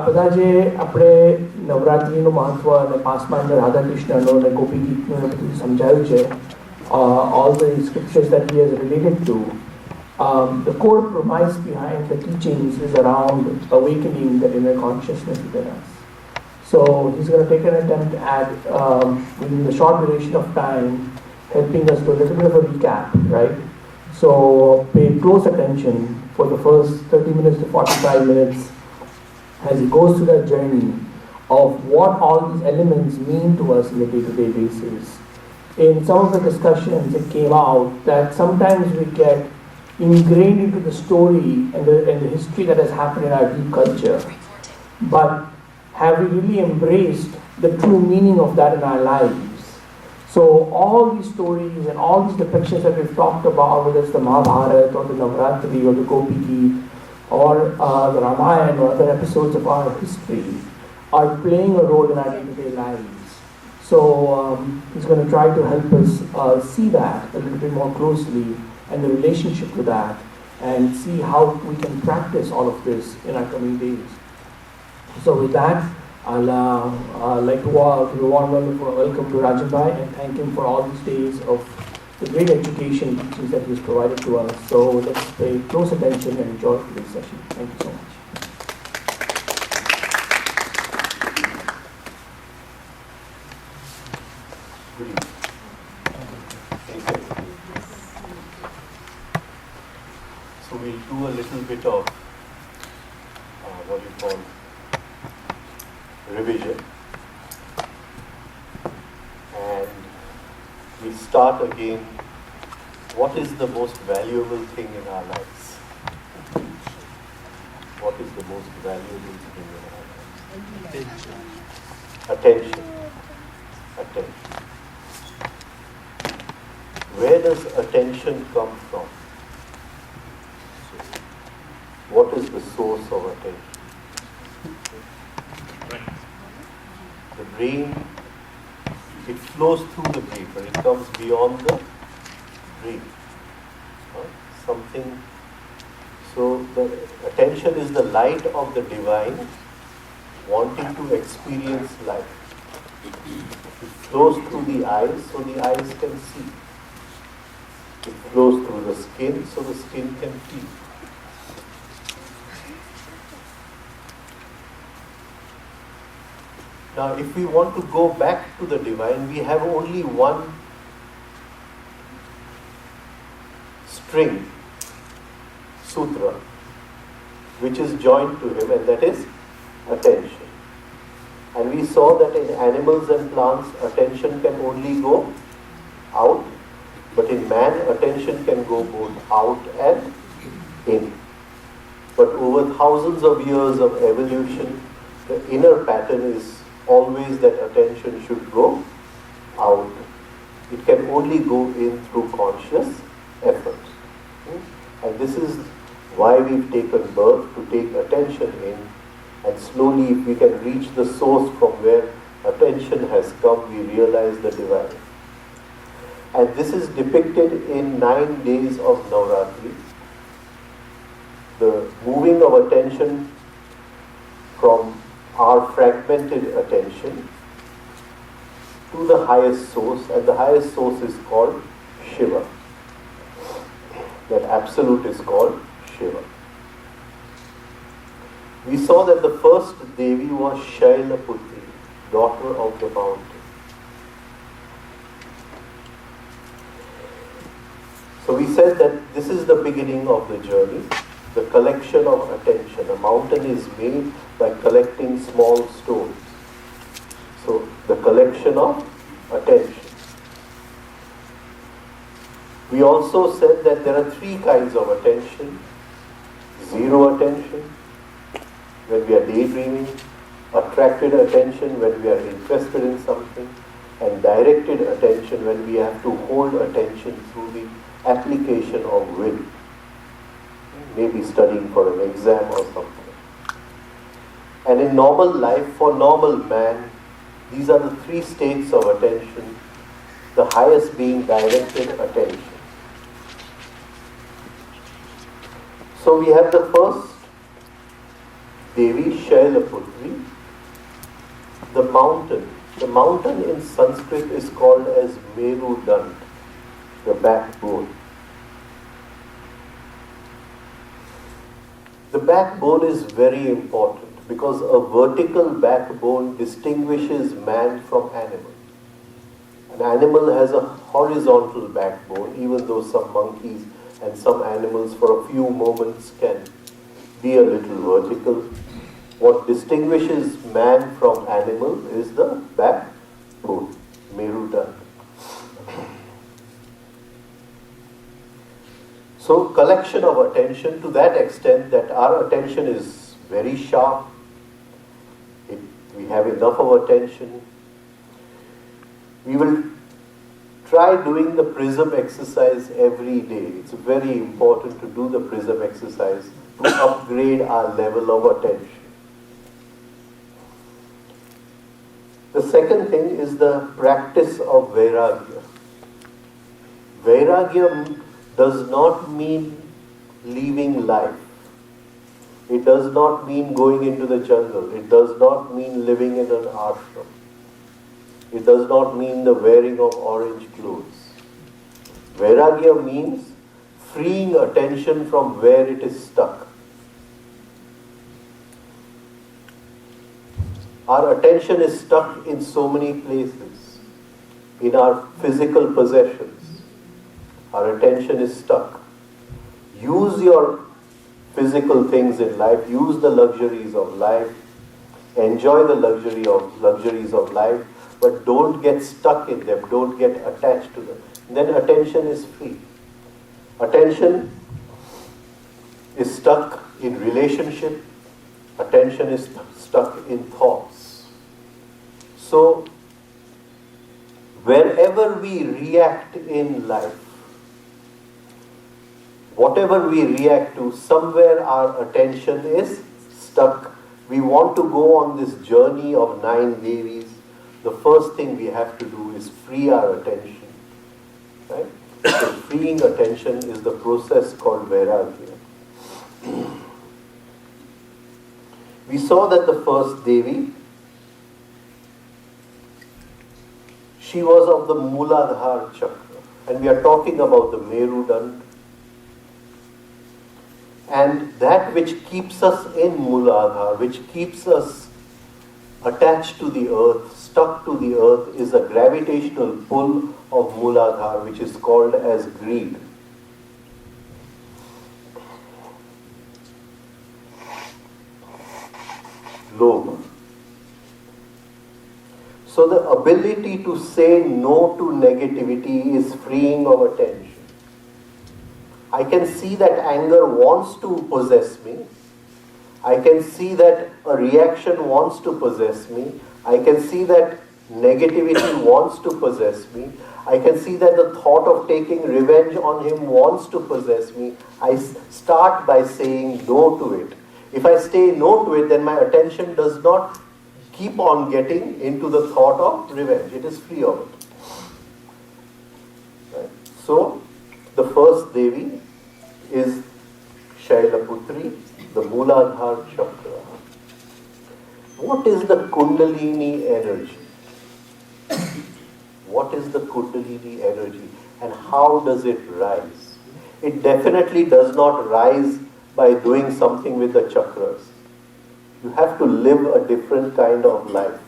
બધા જે આપણે નવરાત્રિનું મહત્વ અને પાસમાં અંદર રાધા કૃષ્ણનો અને ગોપી ગીતનું એ બધું સમજાયું છે, all the scriptures that he has related to, the core premise behind the teachings is around awakening the inner consciousness within us. So he's going to take an attempt at, within the short duration of time, helping us do a little bit of a recap, right? So pay close attention for the first 30 minutes to 45 minutes as he goes through that journey of what all these elements mean to us on a day-to-day basis. In some of the discussions, it came out that sometimes we get ingrained into the story and the history that has happened in our deep culture. But have we really embraced the true meaning of that in our lives? So all these stories and all these depictions that we've talked about, whether it's the Mahabharata or the Navratri or the Gopi Geet or the Ramayana or other episodes of our history, are playing a role in our day-to-day lives. So he's going to try to help us see that a little bit more closely and the relationship to that, and see how we can practice all of this in our coming days. So with that, I'll like to give a warm welcome to Rajan Bhai and thank him for all these days of the great education and teachings that he has provided to us. So let's pay close attention and enjoy today's session. Thank you so much. Good evening. So we'll do a little bit of what you call revision, and we'll start again. What is the most valuable thing in our lives? What is the most valuable thing in our lives? Attention. Attention. Where does attention come from? What is the source of attention? The brain, it flows through the brain, but it comes beyond the brain. Something. So the attention is the light of the divine wanting to experience life. It flows through the eyes so the eyes can see. It flows through the skin so the skin can feel. Now, if we want to go back to the divine, we have only one string, sutra, which is joined to him, and that is attention. And we saw that in animals and plants, attention can only go out, but in man, attention can go both out and in. But over thousands of years of evolution, the inner pattern is always that attention should go out. It can only go in through conscious effort. And this is why we've taken birth, to take attention in, and slowly if we can reach the source from where attention has come, we realize the divine. And this is depicted in 9 days of Navratri. The moving of attention from our fragmented attention to the highest source, and the highest source is called Shiva. That absolute is called Shiva. We saw that the first Devi was Shailaputri, daughter of the mountain. So we said that this is the beginning of the journey, the collection of attention. A mountain is made by collecting small stones. So the collection of attention. We also said that there are 3 kinds of attention. Zero attention, when we are daydreaming, attracted attention when we are interested in something, and directed attention when we have to hold attention through the application of will. Maybe studying for an exam or something. And in normal life, for normal man, these are the 3 states of attention, the highest being directed attention. So we have the first Devi Shailaputri, the mountain. The mountain in Sanskrit is called as Merudand, the backbone. The backbone is very important because a vertical backbone distinguishes man from animal. An animal has a horizontal backbone, even though some monkeys and some animals for a few moments can be a little vertical. What distinguishes man from animal is the backbone, Merudand. So collection of attention to that extent that our attention is very sharp, we have enough of attention. We will try doing the prism exercise every day. It's very important to do the prism exercise to upgrade our level of attention. The second thing is the practice of Vairagya. Vairagya does not mean leaving life. It does not mean going into the jungle. It does not mean living in an ashram. It does not mean the wearing of orange clothes. Vairagya means freeing attention from where it is stuck. Our attention is stuck in so many places. In our physical possessions, our attention is stuck. Use your physical things in life, use the luxuries of life, enjoy the luxuries of life, but don't get stuck in them, don't get attached to them. Then attention is free. Attention is stuck in relationship, attention is stuck in thoughts. So, wherever we react in life, whatever we react to, somewhere our attention is stuck. We want to go on this journey of 9 Devis. The first thing we have to do is free our attention. Right? So freeing attention is the process called Vairagya. We saw that the first Devi, she was of the Mooladhara chakra. And we are talking about the Merudand. And that which keeps us in Mooladhara, which keeps us attached to the earth, stuck to the earth, is a gravitational pull of Mooladhara, which is called as greed. Lobha. So the ability to say no to negativity is freeing of attention. I can see that anger wants to possess me. I can see that a reaction wants to possess me. I can see that negativity wants to possess me. I can see that the thought of taking revenge on him wants to possess me. I start by saying no to it. If I say no to it, then my attention does not keep on getting into the thought of revenge. It is free of it. Right? So, the first Devi is Shailaputri, the Mooladhara chakra. What is the Kundalini energy? What is the Kundalini energy and how does it rise? It definitely does not rise by doing something with the chakras. You have to live a different kind of life.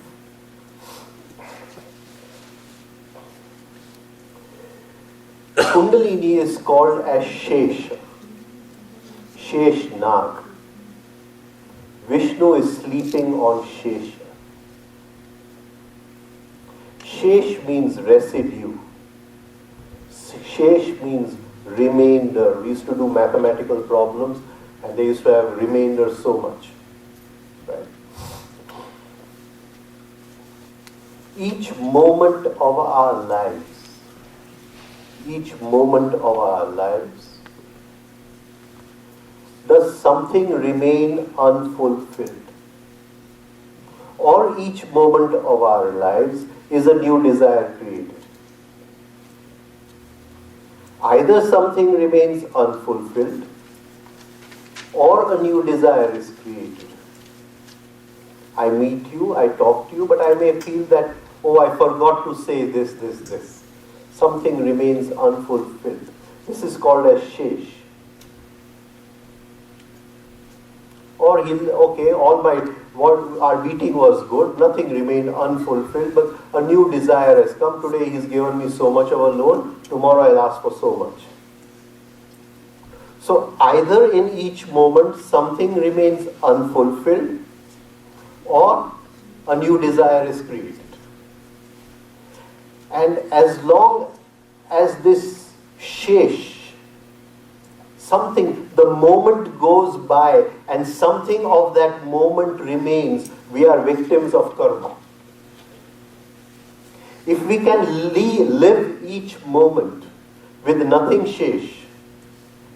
Kundalini is called as Shesha, Shesh Nag. Vishnu is sleeping on Shesha. Shesh means residue. Shesh means remainder. We used to do mathematical problems and they used to have remainder so much. Right? Each moment of our lives, does something remain unfulfilled? Or each moment of our lives is a new desire created? Either something remains unfulfilled or a new desire is created. I meet you, I talk to you, but I may feel that, oh, I forgot to say this. Something remains unfulfilled. This is called as shesh. Or our meeting was good, nothing remained unfulfilled, but a new desire has come. Today he's given me so much of a loan, tomorrow I'll ask for so much. So either in each moment something remains unfulfilled or a new desire is created. And as long as this shesh, the moment goes by and something of that moment remains, we are victims of karma. If we can live each moment with nothing shesh,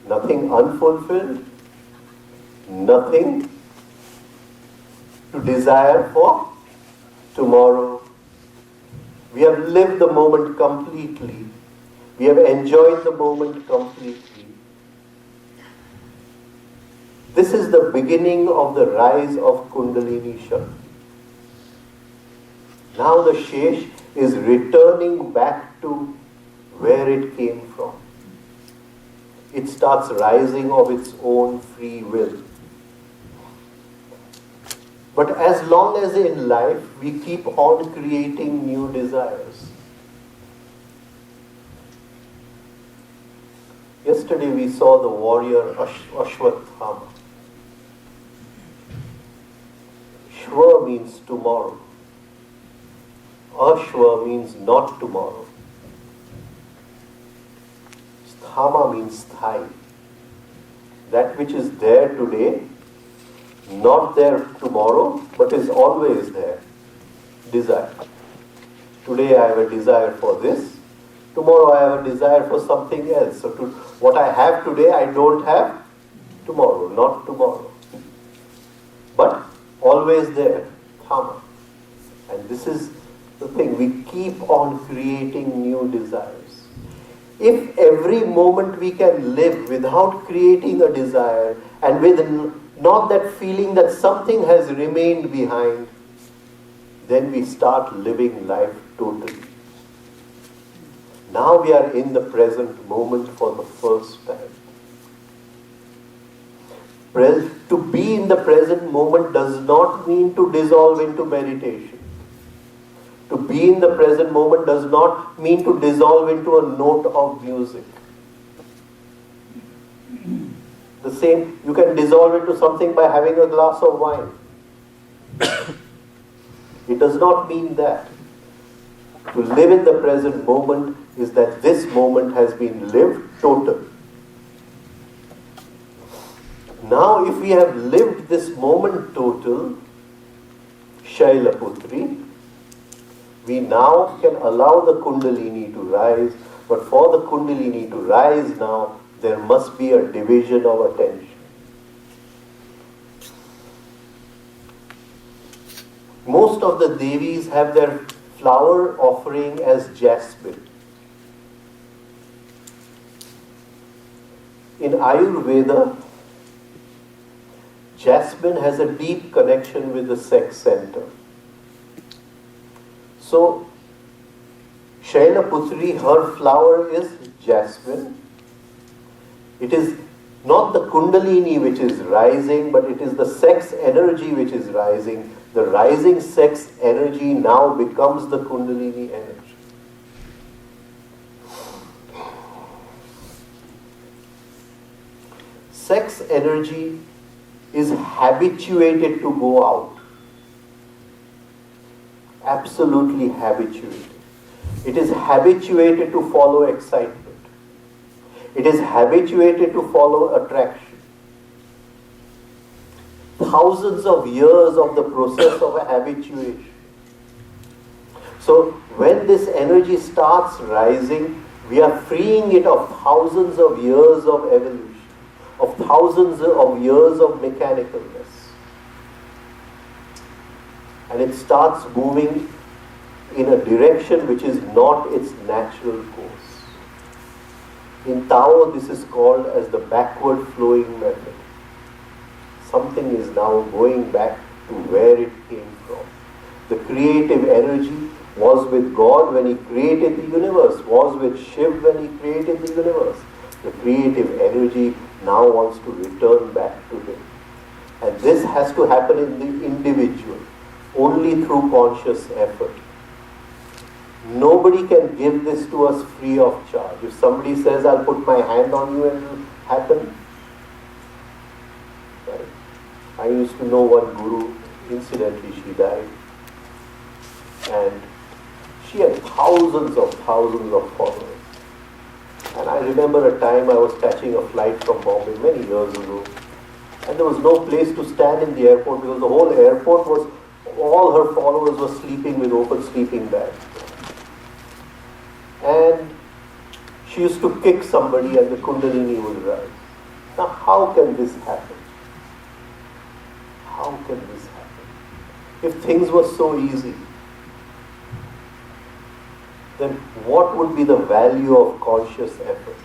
nothing unfulfilled, nothing to desire for tomorrow, we have lived the moment completely. We have enjoyed the moment completely. This is the beginning of the rise of Kundalini Shakti. Now the shesh is returning back to where it came from. It starts rising of its own free will. But as long as in life we keep on creating new desires. Yesterday we saw the warrior Ashwatthama. Shwa means tomorrow. Ashwa means not tomorrow. Sthama means sthai. That which is there today, not there tomorrow, but is always there. Desire. Today I have a desire for this. Tomorrow I have a desire for something else. So what I have today I don't have tomorrow, not tomorrow. But always there, Thama. And this is the thing, we keep on creating new desires. If every moment we can live without creating a desire and with not that feeling that something has remained behind, then we start living life totally. Now we are in the present moment for the first time. To be in the present moment does not mean to dissolve into meditation. To be in the present moment does not mean to dissolve into a note of music. The same, you can dissolve into something by having a glass of wine. It does not mean that. To live in the present moment is that this moment has been lived total. Now if we have lived this moment total, Shailaputri, we now can allow the Kundalini to rise, but for the Kundalini to rise now, there must be a division of attention. Most of the Devis have their flower offering as jasmine. In Ayurveda, jasmine has a deep connection with the sex center. So, Shailaputri, her flower is jasmine. It is not the Kundalini which is rising, but it is the sex energy which is rising. The rising sex energy now becomes the Kundalini energy. Sex energy is habituated to go out. Absolutely habituated. It is habituated to follow excitement. It is habituated to follow attraction. Thousands of years of the process of habituation. So when this energy starts rising, we are freeing it of thousands of years of evolution, of thousands of years of mechanicalness. And it starts moving in a direction which is not its natural course. In Tao, this is called as the backward flowing method. Something is now going back to where it came from. The creative energy was with God when He created the universe, was with Shiv when He created the universe. The creative energy now wants to return back to Him. And this has to happen in the individual, only through conscious effort. Nobody can give this to us free of charge. If somebody says, I'll put my hand on you and it will happen. Right? I used to know one guru, incidentally she died. And she had thousands of followers. And I remember a time I was catching a flight from Bombay many years ago. And there was no place to stand in the airport because the whole airport was, all her followers were sleeping with open sleeping bags. And she used to kick somebody and the Kundalini would rise. Now how can this happen? How can this happen? If things were so easy, then what would be the value of conscious effort?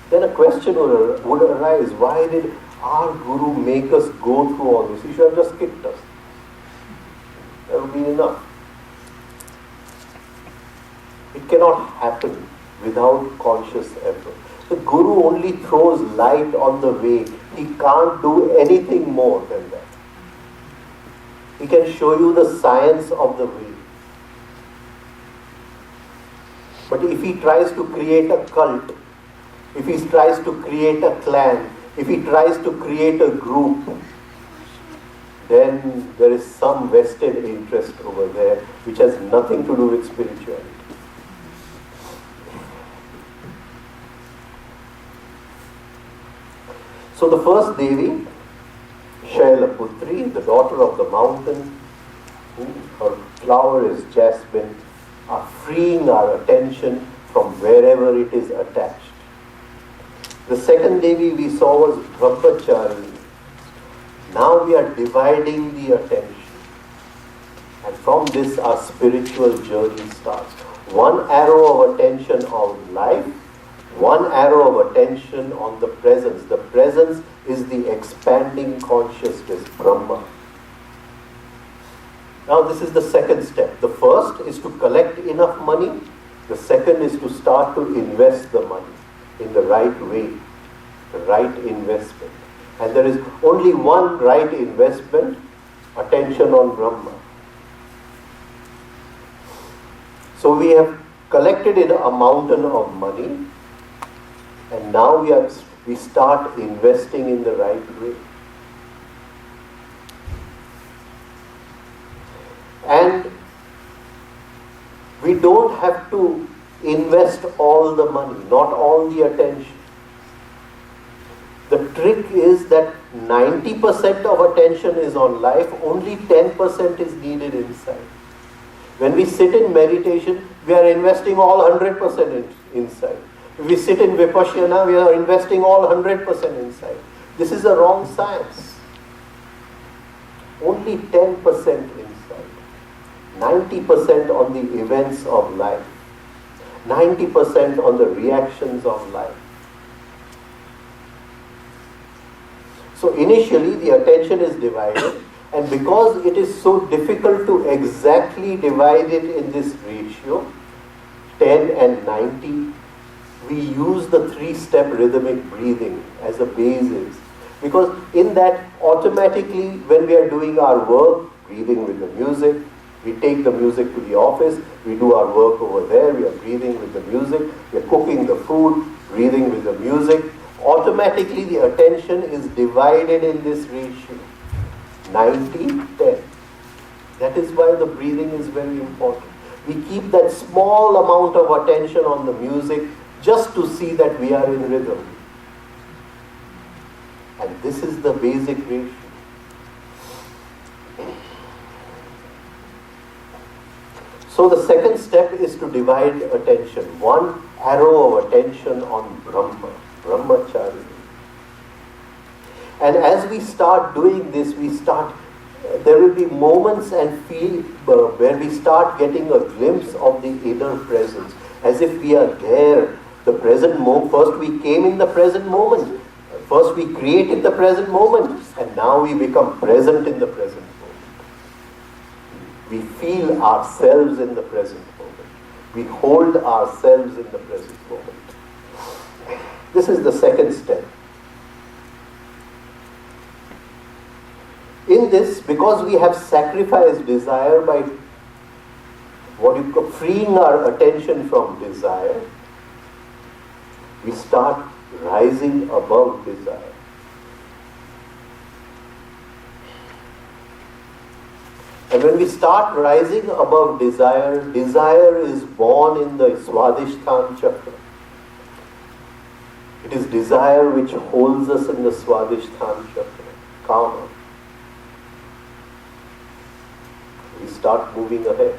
Then a question would arise, why did our Guru make us go through all this? He should have just kicked us. That would be enough. It cannot happen without conscious effort. The Guru only throws light on the way. He can't do anything more than that. He can show you the science of the way. But if he tries to create a cult, if he tries to create a clan, if he tries to create a group, then there is some vested interest over there which has nothing to do with spirituality. So the first Devi, Shailaputri, the daughter of the mountain, her flower is jasmine, are freeing our attention from wherever it is attached. The second Devi we saw was Brahmachari. Now we are dividing the attention. And from this our spiritual journey starts. One arrow of attention on life, one arrow of attention on the presence. The presence is the expanding consciousness, Brahma. Now this is the second step. The first is to collect enough money. The second is to start to invest the money in the right way, the right investment. And there is only one right investment, attention on Brahma. So we have collected in a mountain of money, and now we start investing in the right way. And we don't have to invest all the money, not all the attention. The trick is that 90% of attention is on life, only 10% is needed inside. When we sit in meditation, we are investing all 100% inside. If we sit in Vipassana, we are investing all 100% inside. This is a wrong science. Only 10% inside. 90% on the events of life. 90% on the reactions of life. So initially the attention is divided, and because it is so difficult to exactly divide it in this ratio, 10 and 90, we use the 3-step rhythmic breathing as a basis. Because in that, automatically when we are doing our work, breathing with the music, we take the music to the office, we do our work over there, we are breathing with the music, we are cooking the food, breathing with the music. Automatically the attention is divided in this ratio, 90-10. That is why the breathing is very important. We keep that small amount of attention on the music just to see that we are in rhythm. And this is the basic ratio. So the second step is to divide attention. One arrow of attention on Brahma, Brahmachari. And as we start doing this, there will be moments and where we start getting a glimpse of the inner presence, as if we are there, the present moment. First we came in the present moment. First we created the present moment, and now we become present in the present moment. We feel ourselves in the present moment. We hold ourselves in the present moment. This is the second step. In this, because we have sacrificed desire by what you call freeing our attention from desire, we start rising above desire. And when we start rising above desire, desire is born in the Shiddhidatri chakra. It is desire which holds us in the Shiddhidatri chakra, kama. We start moving ahead.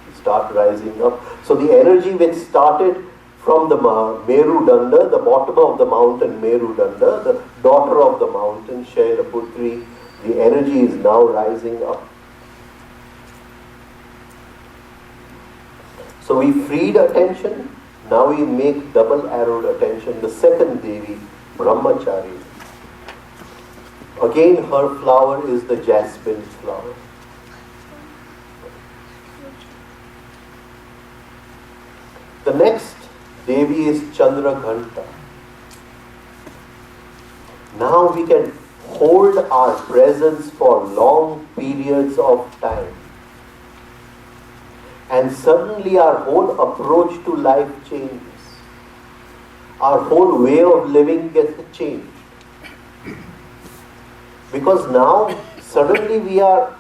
We start rising up. So the energy which started from the Meru Danda, the bottom of the mountain Meru Danda, the daughter of the mountain, Shailaputri, the energy is now rising up. So we freed attention, now we make double arrowed attention. The second Devi, Brahmachari. Again her flower is the jasmine flower. The next Devi is Chandraghanta. Now we can hold our presence for long periods of time. And suddenly our whole approach to life changes. Our whole way of living gets changed. Because now suddenly we are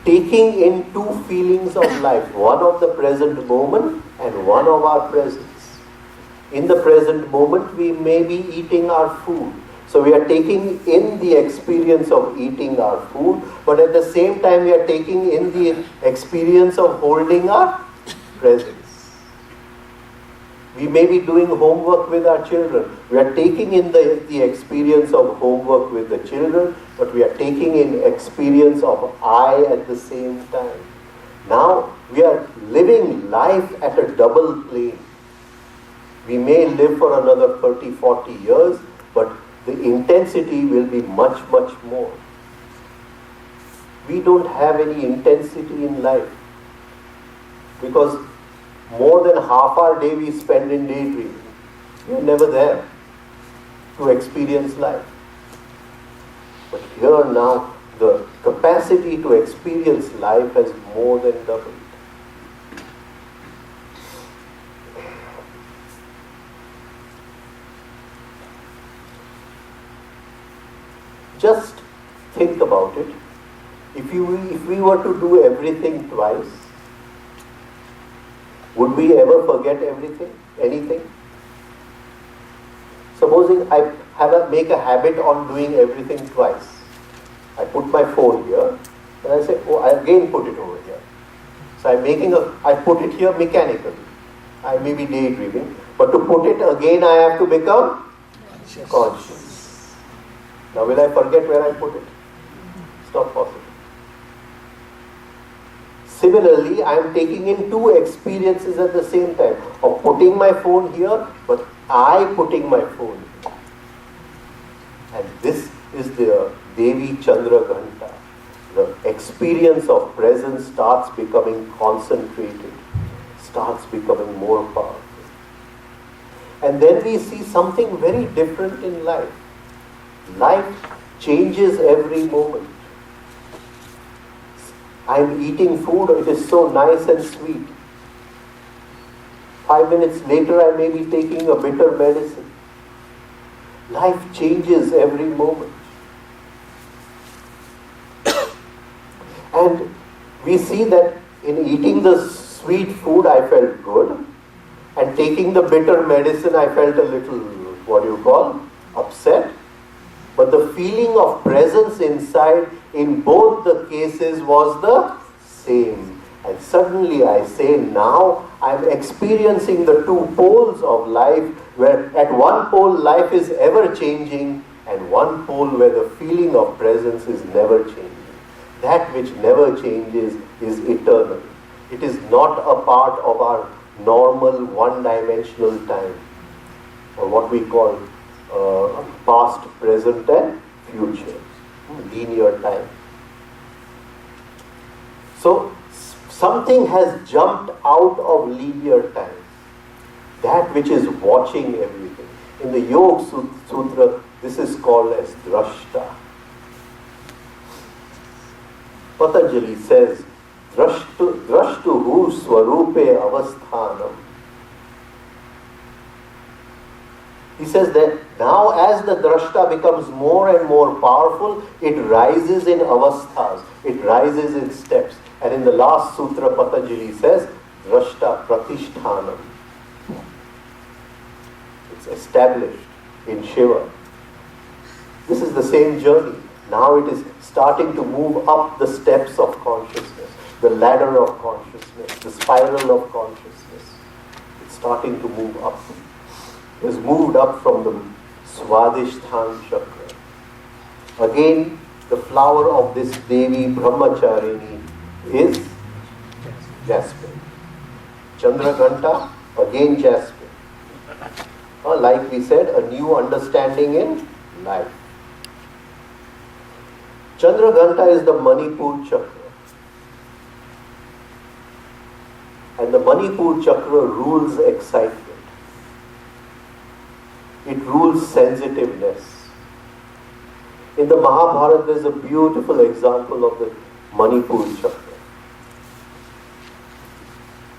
taking in two feelings of life, one of the present moment and one of our presence. In the present moment, we may be eating our food. So we are taking in the experience of eating our food, but at the same time we are taking in the experience of holding our presence. We may be doing homework with our children. We are taking in the experience of homework with the children, but we are taking in experience of I at the same time. Now we are living life at a double plane. We may live for another 30, 40 years, but the intensity will be much, much more. We don't have any intensity in life because more than half our day we spend in daydreaming. We are never there to experience life. But here now, the capacity to experience life has more than doubled. Just think about it. If we were to do everything twice, would we ever forget anything? Supposing I make a habit on doing everything twice. I put my phone here and I say, I again put it over here. So I put it here mechanically. I may be daydreaming, but to put it again I have to become conscious. Now will I forget where I put it? It's not possible. Similarly, I am taking in two experiences at the same time of putting my phone here, but I putting my phone here. And this is the Devi Chandraghanta. The experience of presence starts becoming concentrated, starts becoming more powerful. And then we see something very different in life. Life changes every moment. I'm eating food, it is so nice and sweet. 5 minutes later, I may be taking a bitter medicine. Life changes every moment. And we see that in eating the sweet food, I felt good. And taking the bitter medicine, I felt a little, upset. But the feeling of presence inside in both the cases was the same. And suddenly I say, now I'm experiencing the two poles of life, where at one pole life is ever changing, and one pole where the feeling of presence is never changing. That which never changes is eternal. It is not a part of our normal one-dimensional time, or what we call past, present and future. Linear time. So, something has jumped out of linear time. That which is watching everything. In the Yoga Sutra, this is called as drashta. Patanjali says, drashtuhu swarupe avasthanam. He says that now as the drashta becomes more and more powerful, it rises in avasthas, it rises in steps. And in the last sutra, Patanjali says, drashta pratishtanam. It's established in Shiva. This is the same journey. Now it is starting to move up the steps of consciousness, the ladder of consciousness, the spiral of consciousness. It's starting to move up. It has moved up from the Swadhisthana chakra. Again, the flower of this Devi Brahmacharini is jasmine. Chandraghanta, again jasmine. Like we said, a new understanding in life. Chandraghanta is the Manipur chakra. And the Manipur chakra rules excitement. It rules sensitiveness. In the Mahabharata, there is a beautiful example of the Manipur chakra.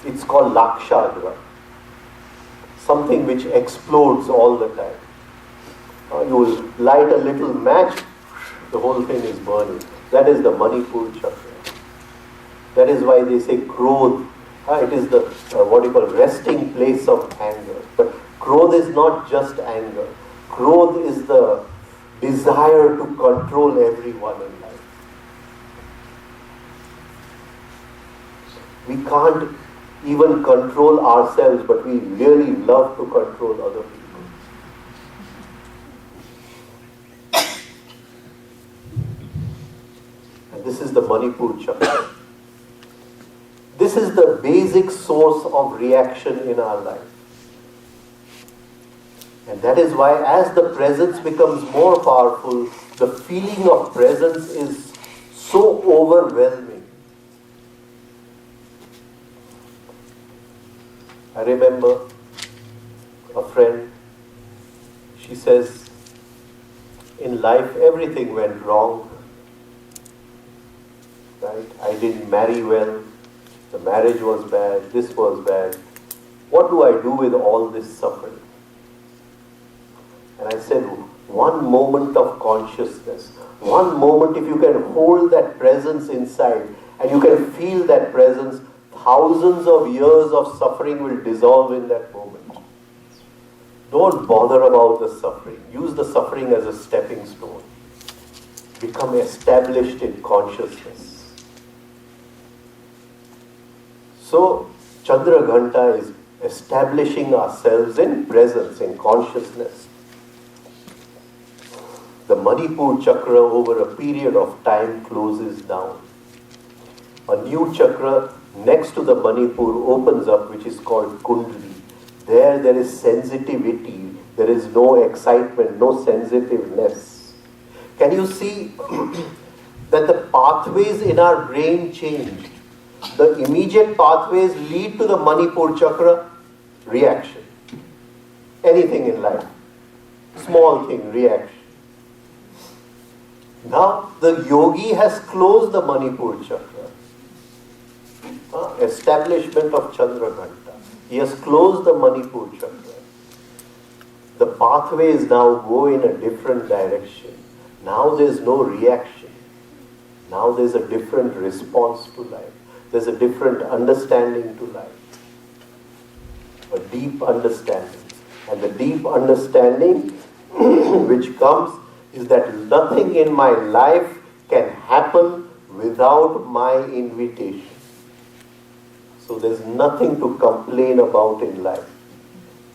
It's called Lakshadra. Something which explodes all the time. You will light a little match, the whole thing is burning. That is the Manipur chakra. That is why they say Krodh. It is the resting place of anger. But Krodh is not just anger. Krodh is the desire to control everyone in life. We can't even control ourselves, but we really love to control other people. And this is the Manipur chakra. This is the basic source of reaction in our life. And that is why as the presence becomes more powerful, the feeling of presence is so overwhelming. I remember a friend, she says, in life everything went wrong. Right? I didn't marry well, the marriage was bad, this was bad. What do I do with all this suffering? And I said, one moment of consciousness, one moment, if you can hold that presence inside and you can feel that presence, thousands of years of suffering will dissolve in that moment. Don't bother about the suffering. Use the suffering as a stepping stone. Become established in consciousness. So, Chandraghanta is establishing ourselves in presence, in consciousness. The Manipur chakra over a period of time closes down. A new chakra next to the Manipur opens up, which is called Kundali. There is sensitivity, there is no excitement, no sensitiveness. Can you see that the pathways in our brain changed? The immediate pathways lead to the Manipur chakra, reaction. Anything in life, small thing, reaction. Now the yogi has closed the Manipur chakra. Establishment of Chandraghanta. He has closed the Manipur chakra. The pathways now go in a different direction. Now there's no reaction. Now there's a different response to life. There's a different understanding to life. A deep understanding. And the deep understanding which comes is that nothing in my life can happen without my invitation. So there's nothing to complain about in life.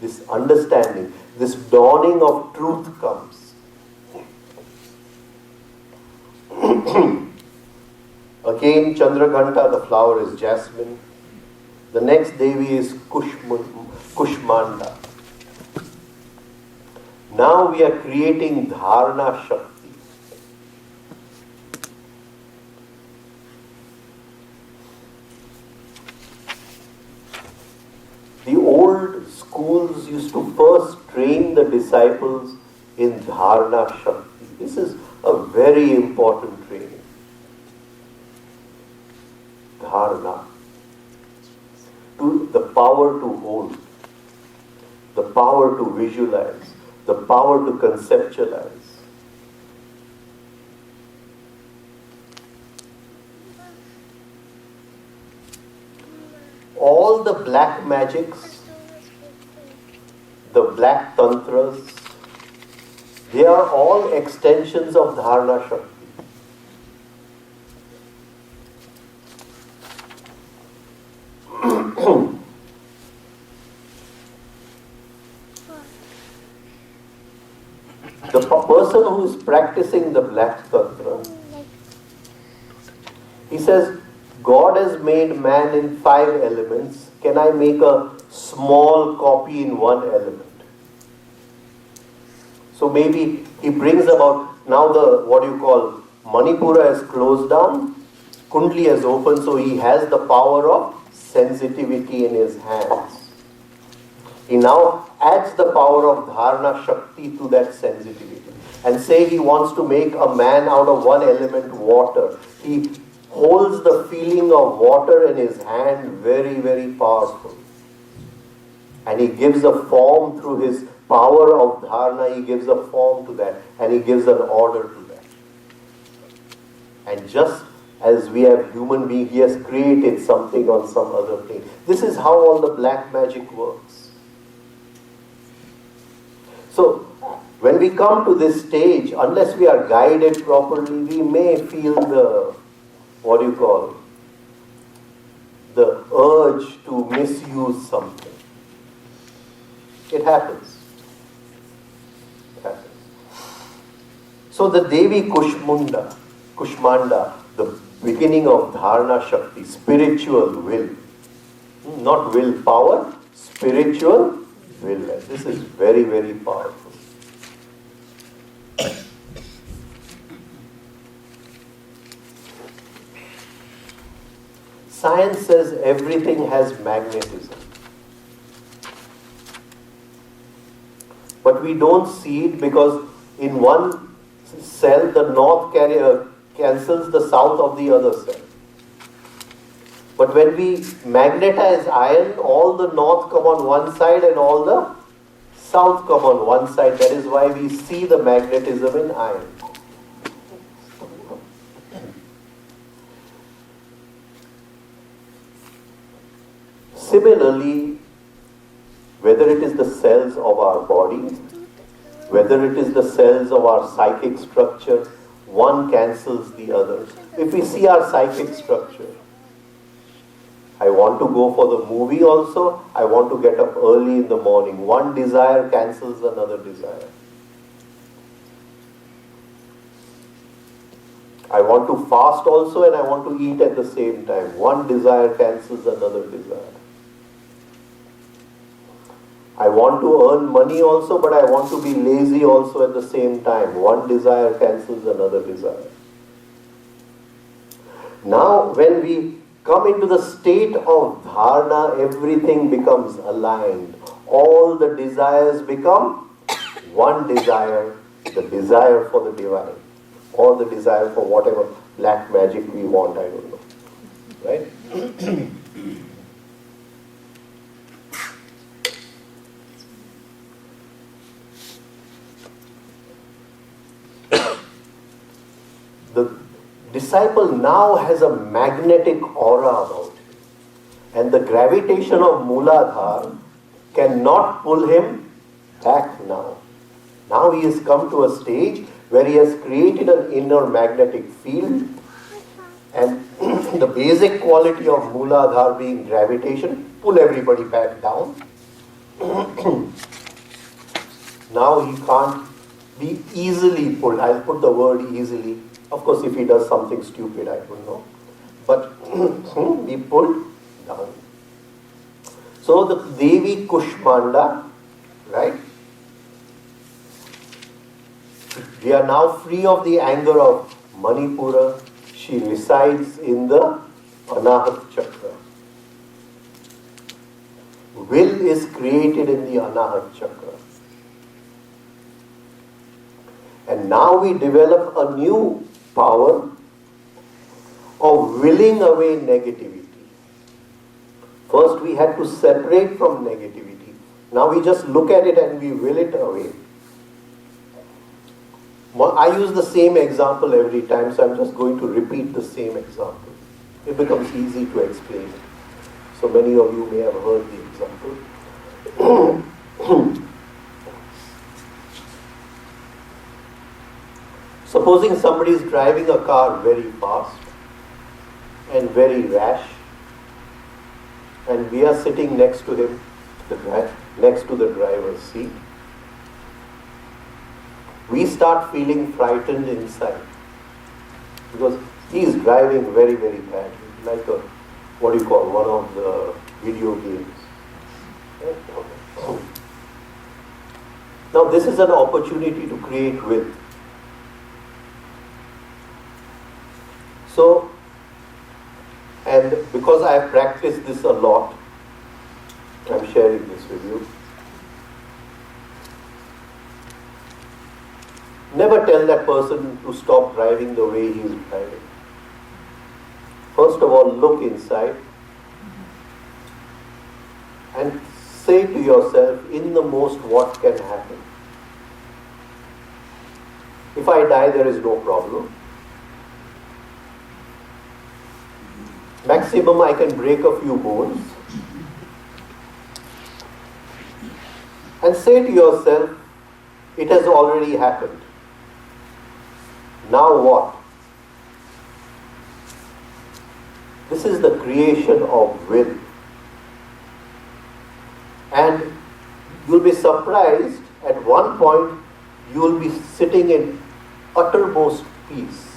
This understanding, this dawning of truth comes. Again, Chandraghanta, the flower is jasmine. The next Devi is Kushmanda. Now we are creating Dharana Shakti. The old schools used to first train the disciples in Dharana Shakti. This is a very important training. Dharana. The power to hold, the power to visualize, the power to conceptualize. All the black magics, the black tantras, they are all extensions of Dharana Shakti. The person who is practicing the black tantra, he says, God has made man in 5 elements. Can I make a small copy in 1 element? So maybe he brings about, now the, what you call, Manipura is closed down, Kundli has opened, so he has the power of sensitivity in his hands. He now adds the power of Dharana Shakti to that sensitivity. And say he wants to make a man out of 1 element, water. He holds the feeling of water in his hand very, very powerful. And he gives a form through his power of Dharana, he gives a form to that. And he gives an order to that. And just as we have human being, he has created something on some other plane. This is how all the black magic works. So, when we come to this stage, unless we are guided properly, we may feel the, what do you call, the urge to misuse something. It happens. It happens. So the Devi Kushmanda, the beginning of Dharana Shakti, spiritual will. Not willpower, spiritual will. This is very, very powerful. Science says everything has magnetism. But we don't see it because in one cell the north cancels the south of the other cell. But when we magnetize iron, all the north come on one side and all the south come on one side. That is why we see the magnetism in iron. Similarly, whether it is the cells of our body, whether it is the cells of our psychic structure, one cancels the other. If we see our psychic structure, I want to go for the movie also, I want to get up early in the morning. One desire cancels another desire. I want to fast also and I want to eat at the same time. One desire cancels another desire. I want to earn money also, but I want to be lazy also at the same time. One desire cancels another desire. Now, when we come into the state of dharana, everything becomes aligned. All the desires become one desire, the desire for the divine, or the desire for whatever black magic we want, I don't know. Right? The disciple now has a magnetic aura about him. And the gravitation of Mooladhara cannot pull him back now. Now he has come to a stage where he has created an inner magnetic field, and the basic quality of Mooladhara being gravitation, pull everybody back down. Now he can't be easily pulled. I'll put the word easily. Of course, if he does something stupid, I don't know. But be pulled down. So the Devi Kushmanda, right? We are now free of the anger of Manipura. She resides in the Anahat Chakra. Will is created in the Anahat Chakra. And now we develop a new power of willing away negativity. First we had to separate from negativity. Now we just look at it and we will it away. I use the same example every time, so I'm just going to repeat the same example. It becomes easy to explain. So many of you may have heard the example. Supposing somebody is driving a car very fast and very rash, and we are sitting next to him, next to the driver's seat, we start feeling frightened inside because he is driving very, very badly, like a, what do you call, one of the video games. Now this is an opportunity to create will. So, and because I have practiced this a lot, I'm sharing this with you. Never tell that person to stop driving the way he is driving. First of all, look inside and say to yourself, in the most, what can happen? If I die, there is no problem. Maximum, I can break a few bones. And say to yourself, it has already happened. Now what? This is the creation of will. And you'll be surprised, at one point you will be sitting in uttermost peace.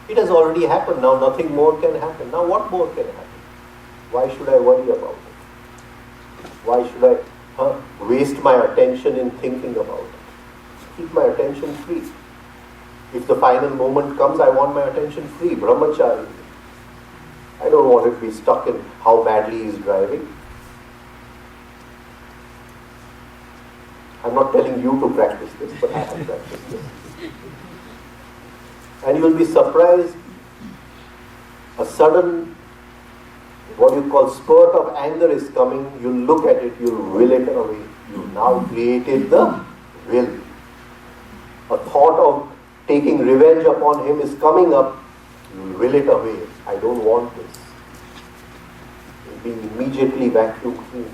It has already happened, now nothing more can happen. Now what more can happen? Why should I worry about it? Why should I waste my attention in thinking about it? Keep my attention free. If the final moment comes, I want my attention free, brahmachari. I don't want it to be stuck in how badly he is driving. I'm not telling you to practice this, but I have practiced this. And you will be surprised, a sudden, what you call spurt of anger is coming, you'll look at it, you'll will it away. You now created the will. A thought of taking revenge upon him is coming up, you'll will it away. I don't want this. It'll be immediately vacuum cleaned.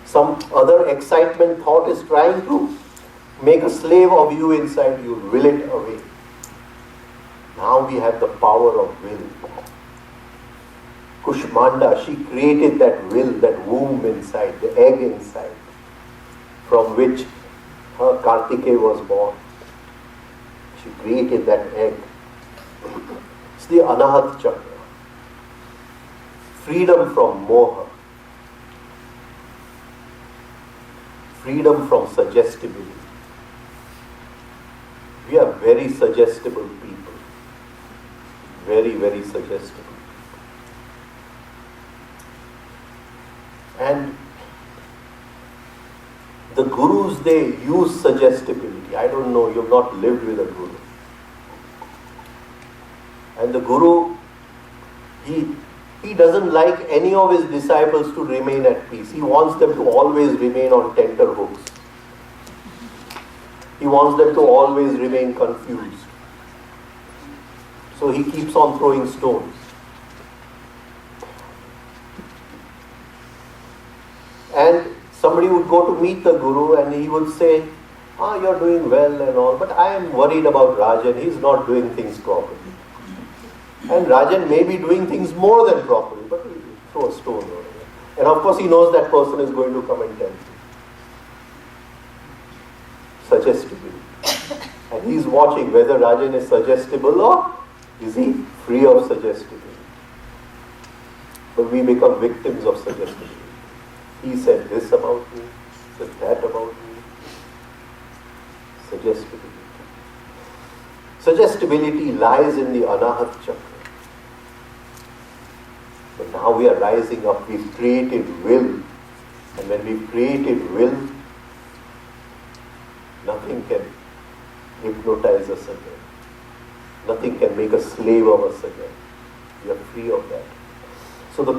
Some other excitement thought is trying to make a slave of you inside, you will it away. Now we have the power of will. Kushmanda, she created that will, that womb inside, the egg inside, from which her Kartikeya was born. She created that egg. It's the Anahat Chakra. Freedom from moha. Freedom from suggestibility. We are very suggestible people. Very, very suggestible. And the gurus, they use suggestibility. I don't know, you've not lived with a guru. And the guru, he doesn't like any of his disciples to remain at peace. He wants them to always remain on tenterhooks. He wants them to always remain confused. So he keeps on throwing stones. And somebody would go to meet the guru and he would say, you're doing well and all, but I am worried about Rajan. He's not doing things properly. And Rajan may be doing things more than properly, but he'll throw a stone over there. And of course he knows that person is going to come and tell him. Suggestibility. And he's watching whether Rajan is suggestible or is he free of suggestibility. But we become victims of suggestibility. He said this about me, said that about me. Suggestibility. Suggestibility lies in the Anahat Chakra. But now we are rising up, we've created will. And when we've created will, nothing can hypnotize us again. Nothing can make a slave of us again. We are free of that. So the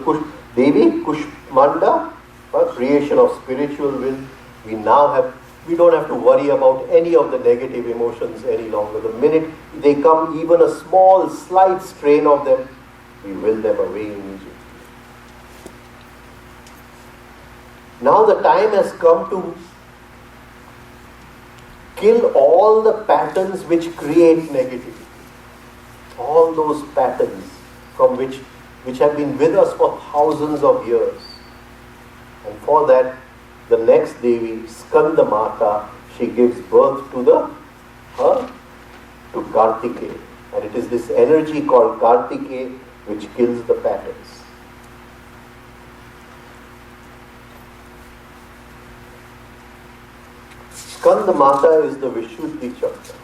Devi Kushmanda, creation of spiritual will, we don't have to worry about any of the negative emotions any longer. The minute they come, even a small, slight strain of them, we will them away immediately. Now the time has come to kill all the patterns which create negativity. All those patterns from which have been with us for thousands of years. And for that, the next Devi, Skanda Mata, she gives birth to Kartikeya. And it is this energy called Kartikeya which kills the patterns. Skanda Mata is the Vishuddhi Chakra.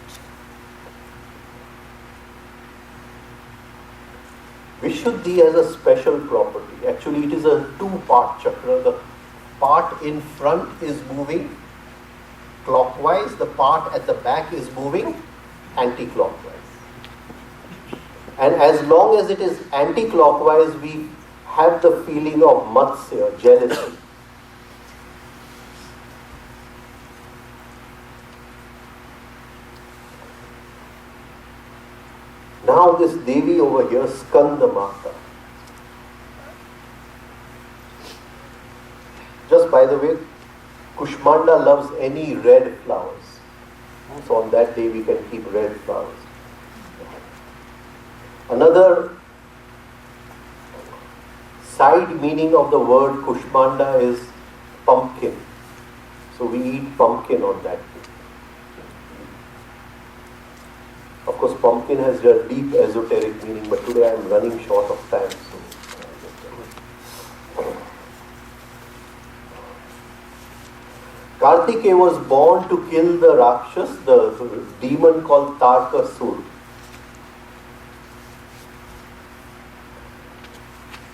Vishuddhi has a special property. Actually, it is a two-part chakra. The part in front is moving clockwise. The part at the back is moving anti-clockwise. And as long as it is anti-clockwise, we have the feeling of matsya, jealousy. Now this Devi over here, Skanda Mata. Just by the way, Kushmanda loves any red flowers. So on that day we can keep red flowers. Another side meaning of the word Kushmanda is pumpkin. So we eat pumpkin on that day. Of course, pumpkin has a deep esoteric meaning, but today I am running short of time. Kartikeya was born to kill the Rakshas, the demon called Tarkasur.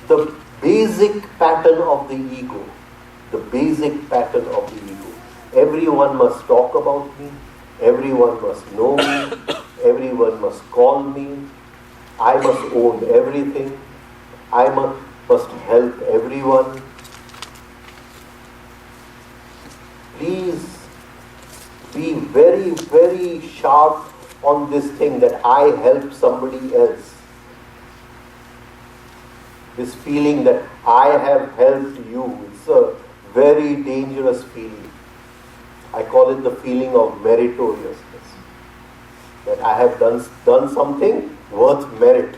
The basic pattern of the ego. The basic pattern of the ego. Everyone must talk about me. Everyone must know me. Everyone must call me. I must own everything. I must help everyone. Please be very, very sharp on this thing that I help somebody else. This feeling that I have helped you, it's a very dangerous feeling. I call it the feeling of meritoriousness. That I have done something worth merit.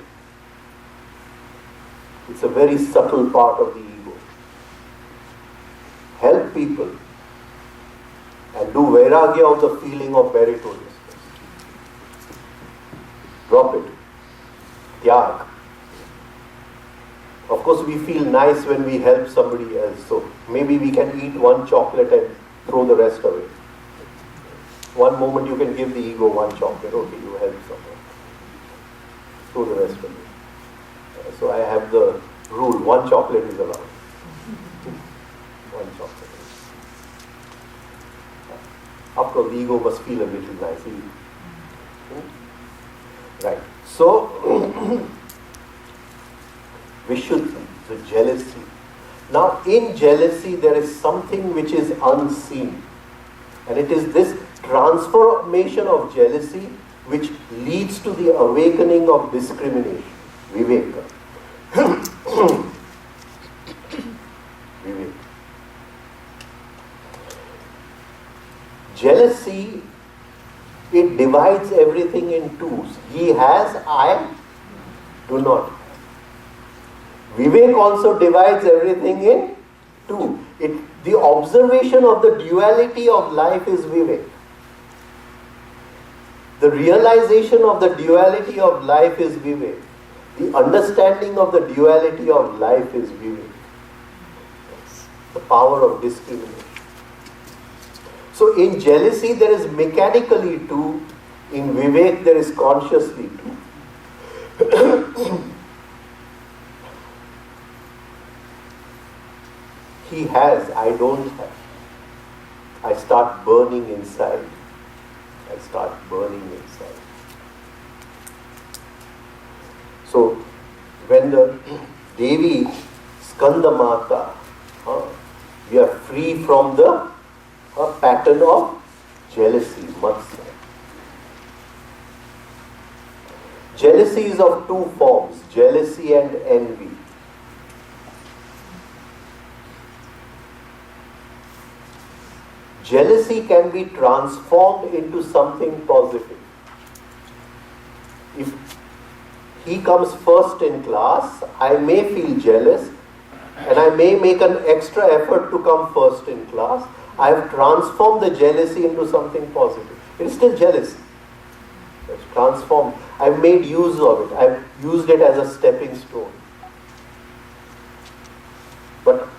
It's a very subtle part of the ego. Help people and do vairagya of the feeling of meritoriousness. Drop it. Tyag. Of course, we feel nice when we help somebody else. So maybe we can eat one chocolate and throw the rest away. One moment you can give the ego one chocolate. Okay, you help someone. Throw the rest away. So I have the rule, one chocolate is allowed. One chocolate. After all, the ego must feel a little nice. Right. So, Vishuddhi, the jealousy. Now, in jealousy, there is something which is unseen. And it is this transformation of jealousy which leads to the awakening of discrimination. Vivek. Vivek. Jealousy, it divides everything in twos. He has, I do not. Vivek also divides everything in two. The observation of the duality of life is Vivek. The realization of the duality of life is Vivek. The understanding of the duality of life is Vivek. The power of discrimination. So in jealousy there is mechanically too, in Vivek there is consciously too. He has, I don't have. I start burning inside. I start burning inside. So when the Devi Skanda Mata, we are free from the pattern of jealousy, matsya. Jealousy is of two forms, jealousy and envy. Jealousy can be transformed into something positive. If he comes first in class, I may feel jealous and I may make an extra effort to come first in class. I have transformed the jealousy into something positive. It is still jealousy. It's transformed. I've made use of it. I've used it as a stepping stone. But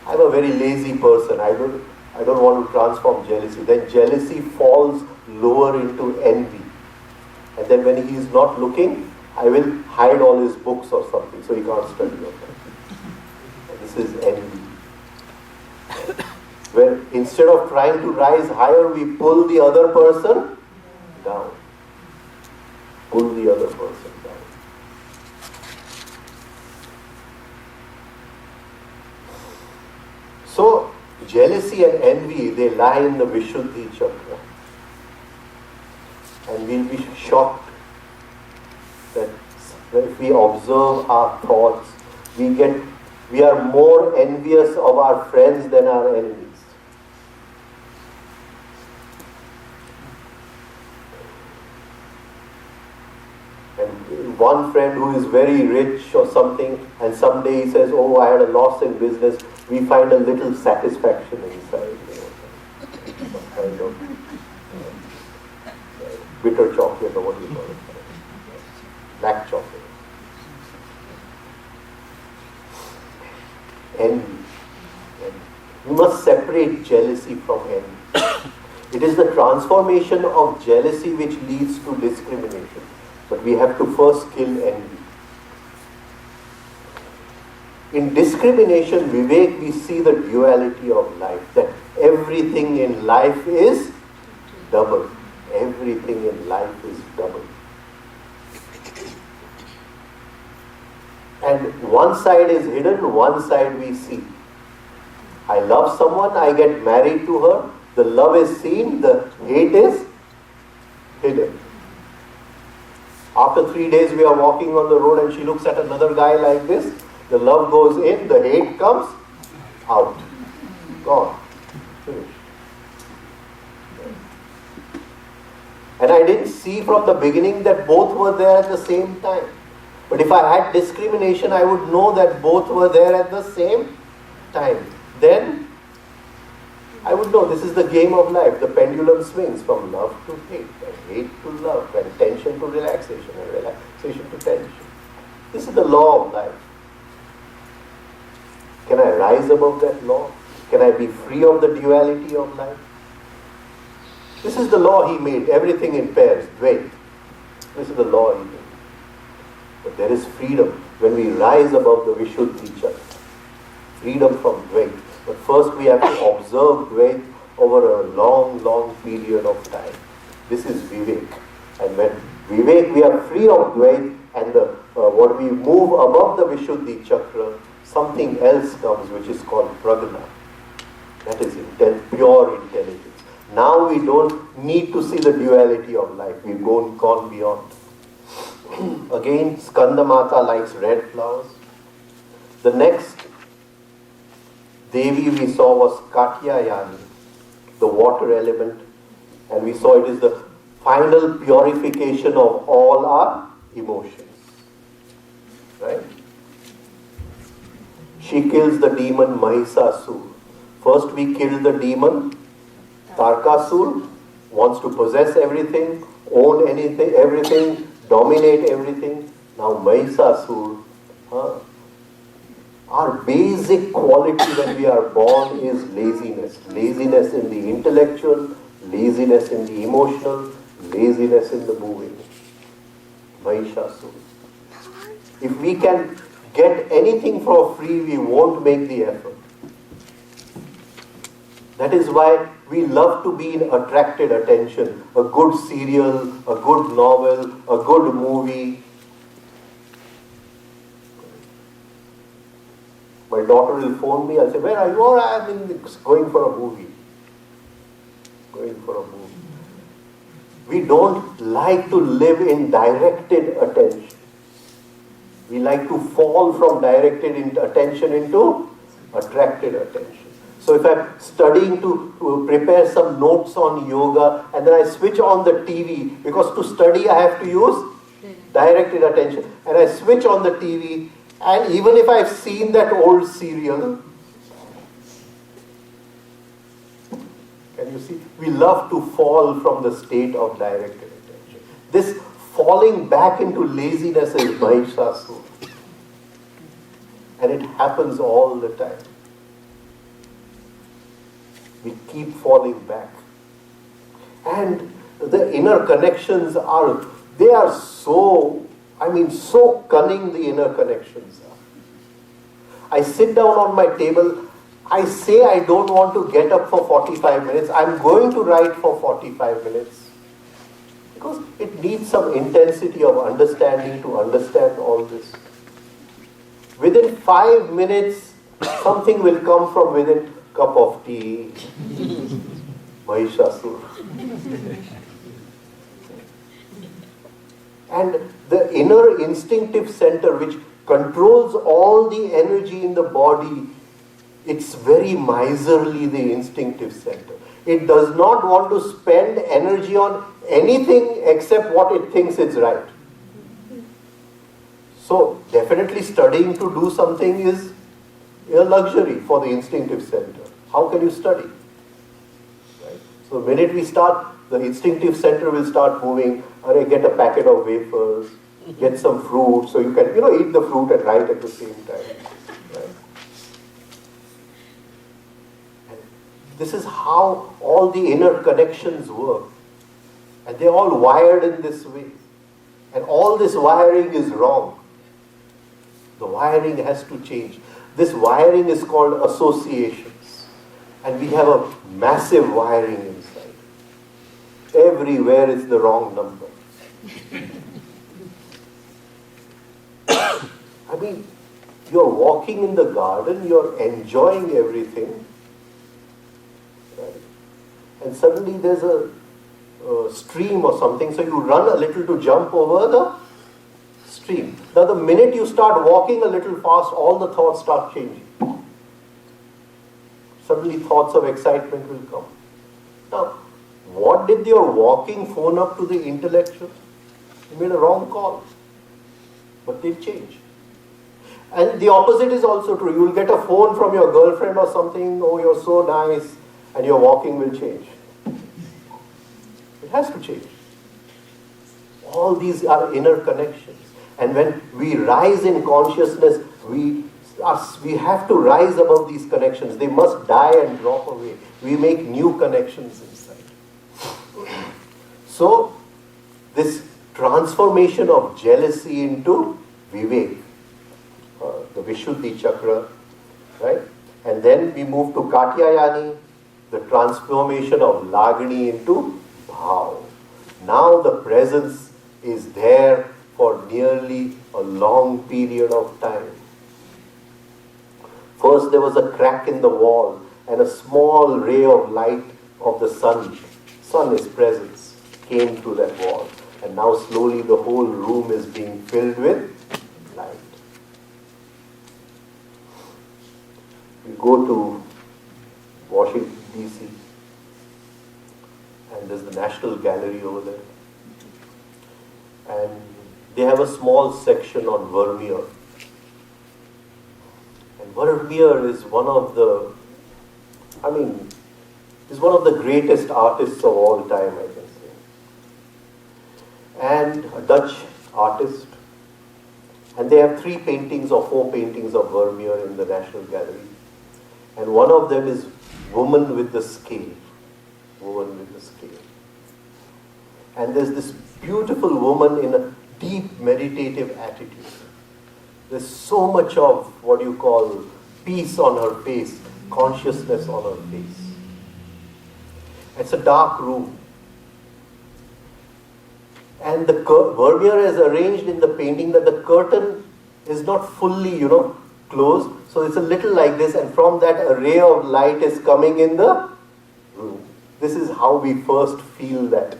I'm a very lazy person. I don't want to transform jealousy. Then jealousy falls lower into envy. And then when he is not looking, I will hide all his books or something so he can't study on them. And this is envy. Where instead of trying to rise higher, we pull the other person down. Pull the other person down. So, jealousy and envy, they lie in the Vishuddhi chakra. And we'll be shocked that if we observe our thoughts, we are more envious of our friends than our enemies. And one friend who is very rich or something, and someday he says, "Oh, I had a loss in business," we find a little satisfaction inside. Some kind of bitter chocolate, or what do you call it? Black chocolate. Envy. We must separate jealousy from envy. It is the transformation of jealousy which leads to discrimination. But we have to first kill envy. In discrimination, Vivek, we see the duality of life, that everything in life is double. Everything in life is double. And one side is hidden, one side we see. I love someone, I get married to her, the love is seen, the hate is hidden. After 3 days we are walking on the road and she looks at another guy like this, the love goes in, the hate comes out. Gone. Finished. And I didn't see from the beginning that both were there at the same time. But if I had discrimination, I would know that both were there at the same time. Then I would know this is the game of life. The pendulum swings from love to hate, and hate to love, and tension to relaxation, and relaxation to tension. This is the law of life. Can I rise above that law? Can I be free of the duality of life? This is the law he made, everything in pairs, Dvait. This is the law he made. But there is freedom when we rise above the Vishuddhi chakra. Freedom from Dvait. But first we have to observe Dvait over a long, long period of time. This is Vivek. And when Vivek, we are free of Dvait, and what we move above the Vishuddhi chakra, something else comes which is called Prajna. That is pure intelligence. Now we don't need to see the duality of life. We've gone beyond. Again, Skanda Mata likes red flowers. The next Devi we saw was Katyayani, the water element. And we saw it is the final purification of all our emotions. Right? She kills the demon Mahisasur. First we killed the demon Tarkasur, wants to possess everything, own anything, everything, dominate everything. Now Mahisasur, Our basic quality when we are born is laziness. Laziness in the intellectual, laziness in the emotional, laziness in the moving. Mahishasura. If we can get anything for free, we won't make the effort. That is why we love to be in attracted attention. A good serial, a good novel, a good movie. My daughter will phone me, I'll say, where are you? Oh, I'm going for a movie. Going for a movie. We don't like to live in directed attention. We like to fall from directed attention into attracted attention. So if I'm studying to prepare some notes on yoga and then I switch on the TV, because to study I have to use directed attention, and I switch on the TV, and even if I've seen that old serial, can you see? We love to fall from the state of directed attention. This falling back into laziness is Mahishasura. And it happens all the time. We keep falling back. And the inner connections are so cunning, the inner connections are. I sit down on my table, I say I don't want to get up for 45 minutes, I'm going to write for 45 minutes. Because it needs some intensity of understanding to understand all this. Within 5 minutes, something will come from within. Cup of tea, Mahishasura. And the inner instinctive center which controls all the energy in the body, it's very miserly, the instinctive center. It does not want to spend energy on anything except what it thinks is right. So definitely studying to do something is a luxury for the instinctive center. How can you study? Right? So the minute we start, the instinctive center will start moving. Get a packet of wafers, get some fruit, so you can eat the fruit and write at the same time. Right? And this is how all the inner connections work. And they're all wired in this way. And all this wiring is wrong. The wiring has to change. This wiring is called associations. And we have a massive wiring inside. Everywhere is the wrong number. I mean, you're walking in the garden, you're enjoying everything. Right? And suddenly there's a stream or something, so you run a little to jump over the stream. Now the minute you start walking a little fast, all the thoughts start changing. Suddenly thoughts of excitement will come. Now, what did your walking phone up to the intellectual? You made a wrong call. But they'll change. And the opposite is also true. You will get a phone from your girlfriend or something, oh, you're so nice, and your walking will change. It has to change. All these are inner connections. And when we rise in consciousness, we have to rise above these connections. They must die and drop away. We make new connections inside. So, this transformation of jealousy into Vivek, the Vishuddhi chakra, right? And then we move to Katyayani, the transformation of Lagni into Bhav. Now the presence is there for nearly a long period of time. First there was a crack in the wall and a small ray of light of the sun, his presence, came through that wall. And now slowly the whole room is being filled with light. We go to Washington DC and there's the National Gallery over there. And they have a small section on Vermeer. And Vermeer is one of the greatest artists of all time, I can say. And a Dutch artist And they have 3 paintings or 4 paintings of Vermeer in the National Gallery. And one of them is Woman with the Scale. Woman with the Scale. And there's this beautiful woman in a deep meditative attitude. There's so much of what you call peace on her face, consciousness on her face. It's a dark room. And the Vermeer has arranged in the painting that the curtain is not fully, closed. So it's a little like this, and from that a ray of light is coming in the room. This is how we first feel that.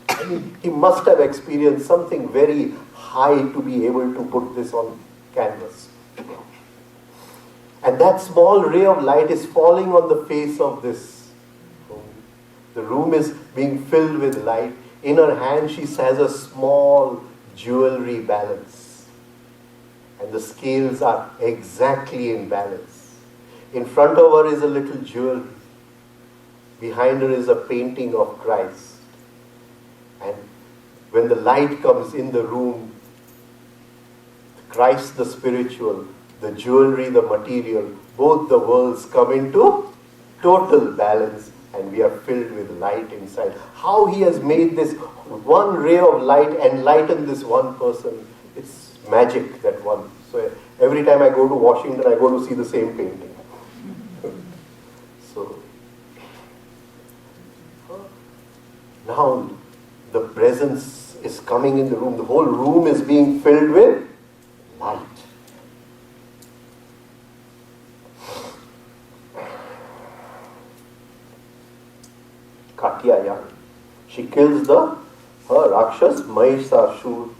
I mean, he must have experienced something very high to be able to put this on canvas. And that small ray of light is falling on the face of this room. The room is being filled with light. In her hand she has a small jewelry balance. And the scales are exactly in balance. In front of her is a little jewelry. Behind her is a painting of Christ. And when the light comes in the room, Christ the spiritual, the jewelry, the material, both the worlds come into total balance, and we are filled with light inside. How he has made this one ray of light enlighten this one person, it's magic, that one. So every time I go to Washington, I go to see the same painting. So now the presence is coming in the room. The whole room is being filled with light. Katyayana. She kills her Rakshas, Mahishasur.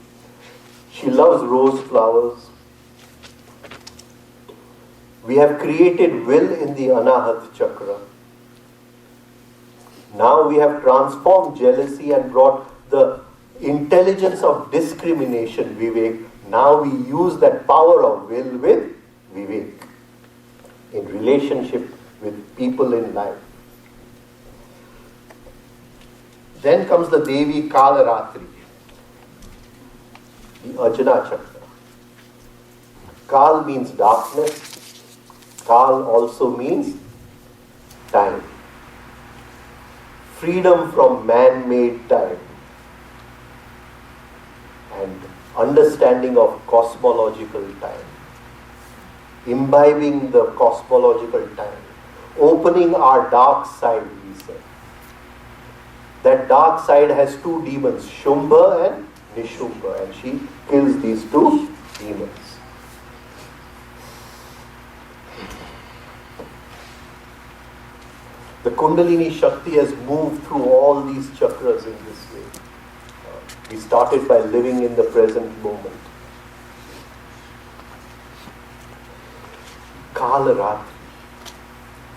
She loves rose flowers. We have created will in the Anahat Chakra. Now we have transformed jealousy and brought the intelligence of discrimination, Vivek. Now we use that power of will with Vivek in relationship with people in life. Then comes the Devi Kalaratri, the Ajna Chakra. Kal means darkness. Kal also means time. Freedom from man-made time. And understanding of cosmological time. Imbibing the cosmological time. Opening our dark side, we say. That dark side has 2 demons, Shumbha and Nishumbha, and she kills these 2 demons. The Kundalini Shakti has moved through all these chakras in this way. We started by living in the present moment. Kalaratri.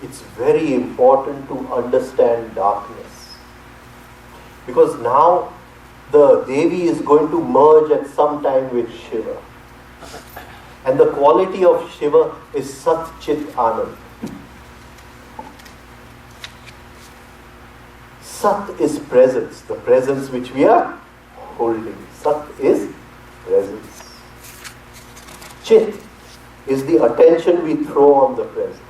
It's very important to understand darkness. Because now the Devi is going to merge at some time with Shiva. And the quality of Shiva is Sat Chit Anand. Sat is presence, the presence which we are holding. Sat is presence. Chit is the attention we throw on the presence.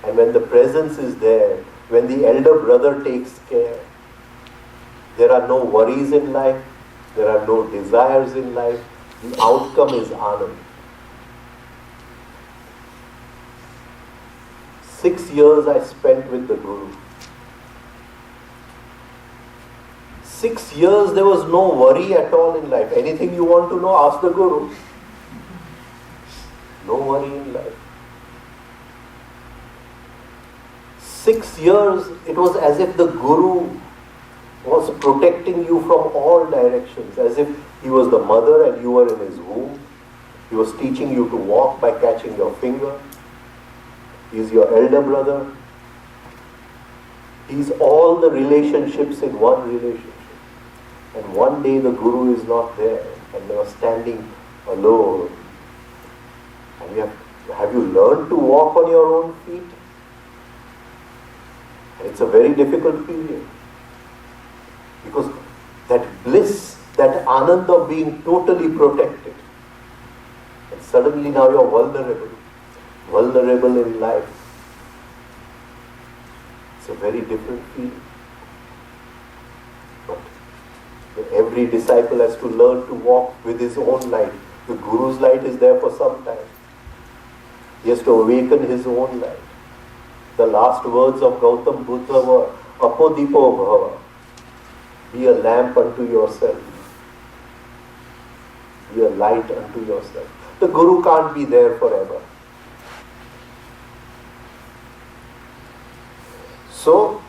And when the presence is there, when the elder brother takes care, there are no worries in life, there are no desires in life, the outcome is Anand. 6 years I spent with the Guru. 6 years there was no worry at all in life. Anything you want to know, ask the Guru. No worry in life. 6 years, it was as if the Guru was protecting you from all directions, as if he was the mother and you were in his womb. He was teaching you to walk by catching your finger. He is your elder brother. He is all the relationships in one relationship. And one day the Guru is not there and you are standing alone. And have you learned to walk on your own feet? And it's a very difficult period. Because that bliss that anand of being totally protected. And suddenly now you're vulnerable in life. It's a very different feeling. But every disciple has to learn to walk with his own light. The Guru's light is there for some time. He has to awaken his own light. The last words of Gautam Buddha were, Apodipo Bhava. Be a lamp unto yourself. Be a light unto yourself. The Guru can't be there forever. So,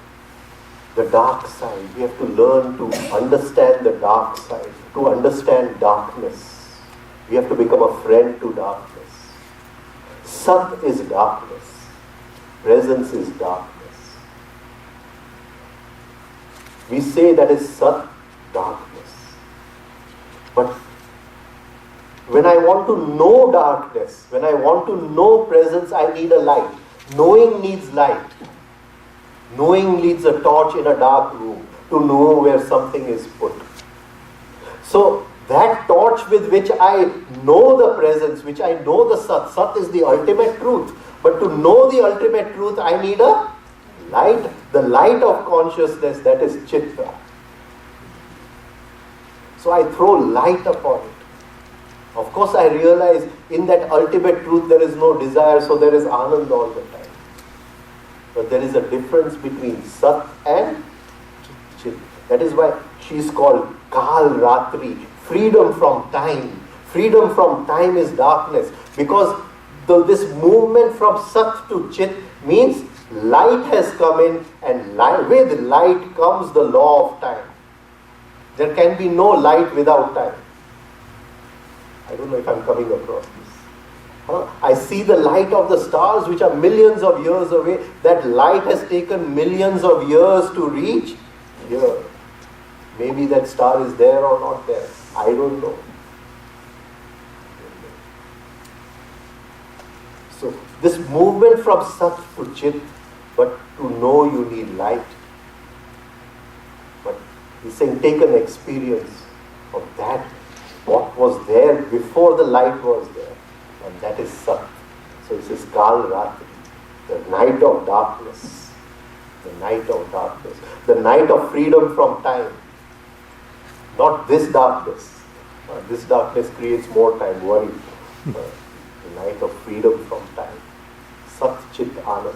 the dark side, we have to learn to understand the dark side, to understand darkness. We have to become a friend to darkness. Sat is darkness. Presence is darkness. We say that is Sat, darkness. But when I want to know darkness, when I want to know presence, I need a light. Knowing needs light. Knowing needs a torch in a dark room to know where something is put. So that torch with which I know the presence, which I know the Sat. Sat is the ultimate truth. But to know the ultimate truth, I need a light. The light of consciousness, that is Chitta. So I throw light upon it. Of course I realize in that ultimate truth there is no desire, so there is Anand all the time. But there is a difference between Sat and Chit. That is why she is called Kal Ratri, freedom from time. Freedom from time is darkness. Because this movement from Sat to Chit means light has come in, and with light comes the law of time. There can be no light without time. I don't know if I'm coming across this. I see the light of the stars which are millions of years away. That light has taken millions of years to reach here. Maybe that star is there or not there. I don't know. So this movement from Sat to Chit, but to know you need light. But he's saying take an experience of that, what was there before the light was there. And that is Sat. So it says Kal Ratri, the night of darkness. The night of darkness. The night of freedom from time. Not this darkness. This darkness creates more time, worry. The night of freedom from time. Sat Chit Anand.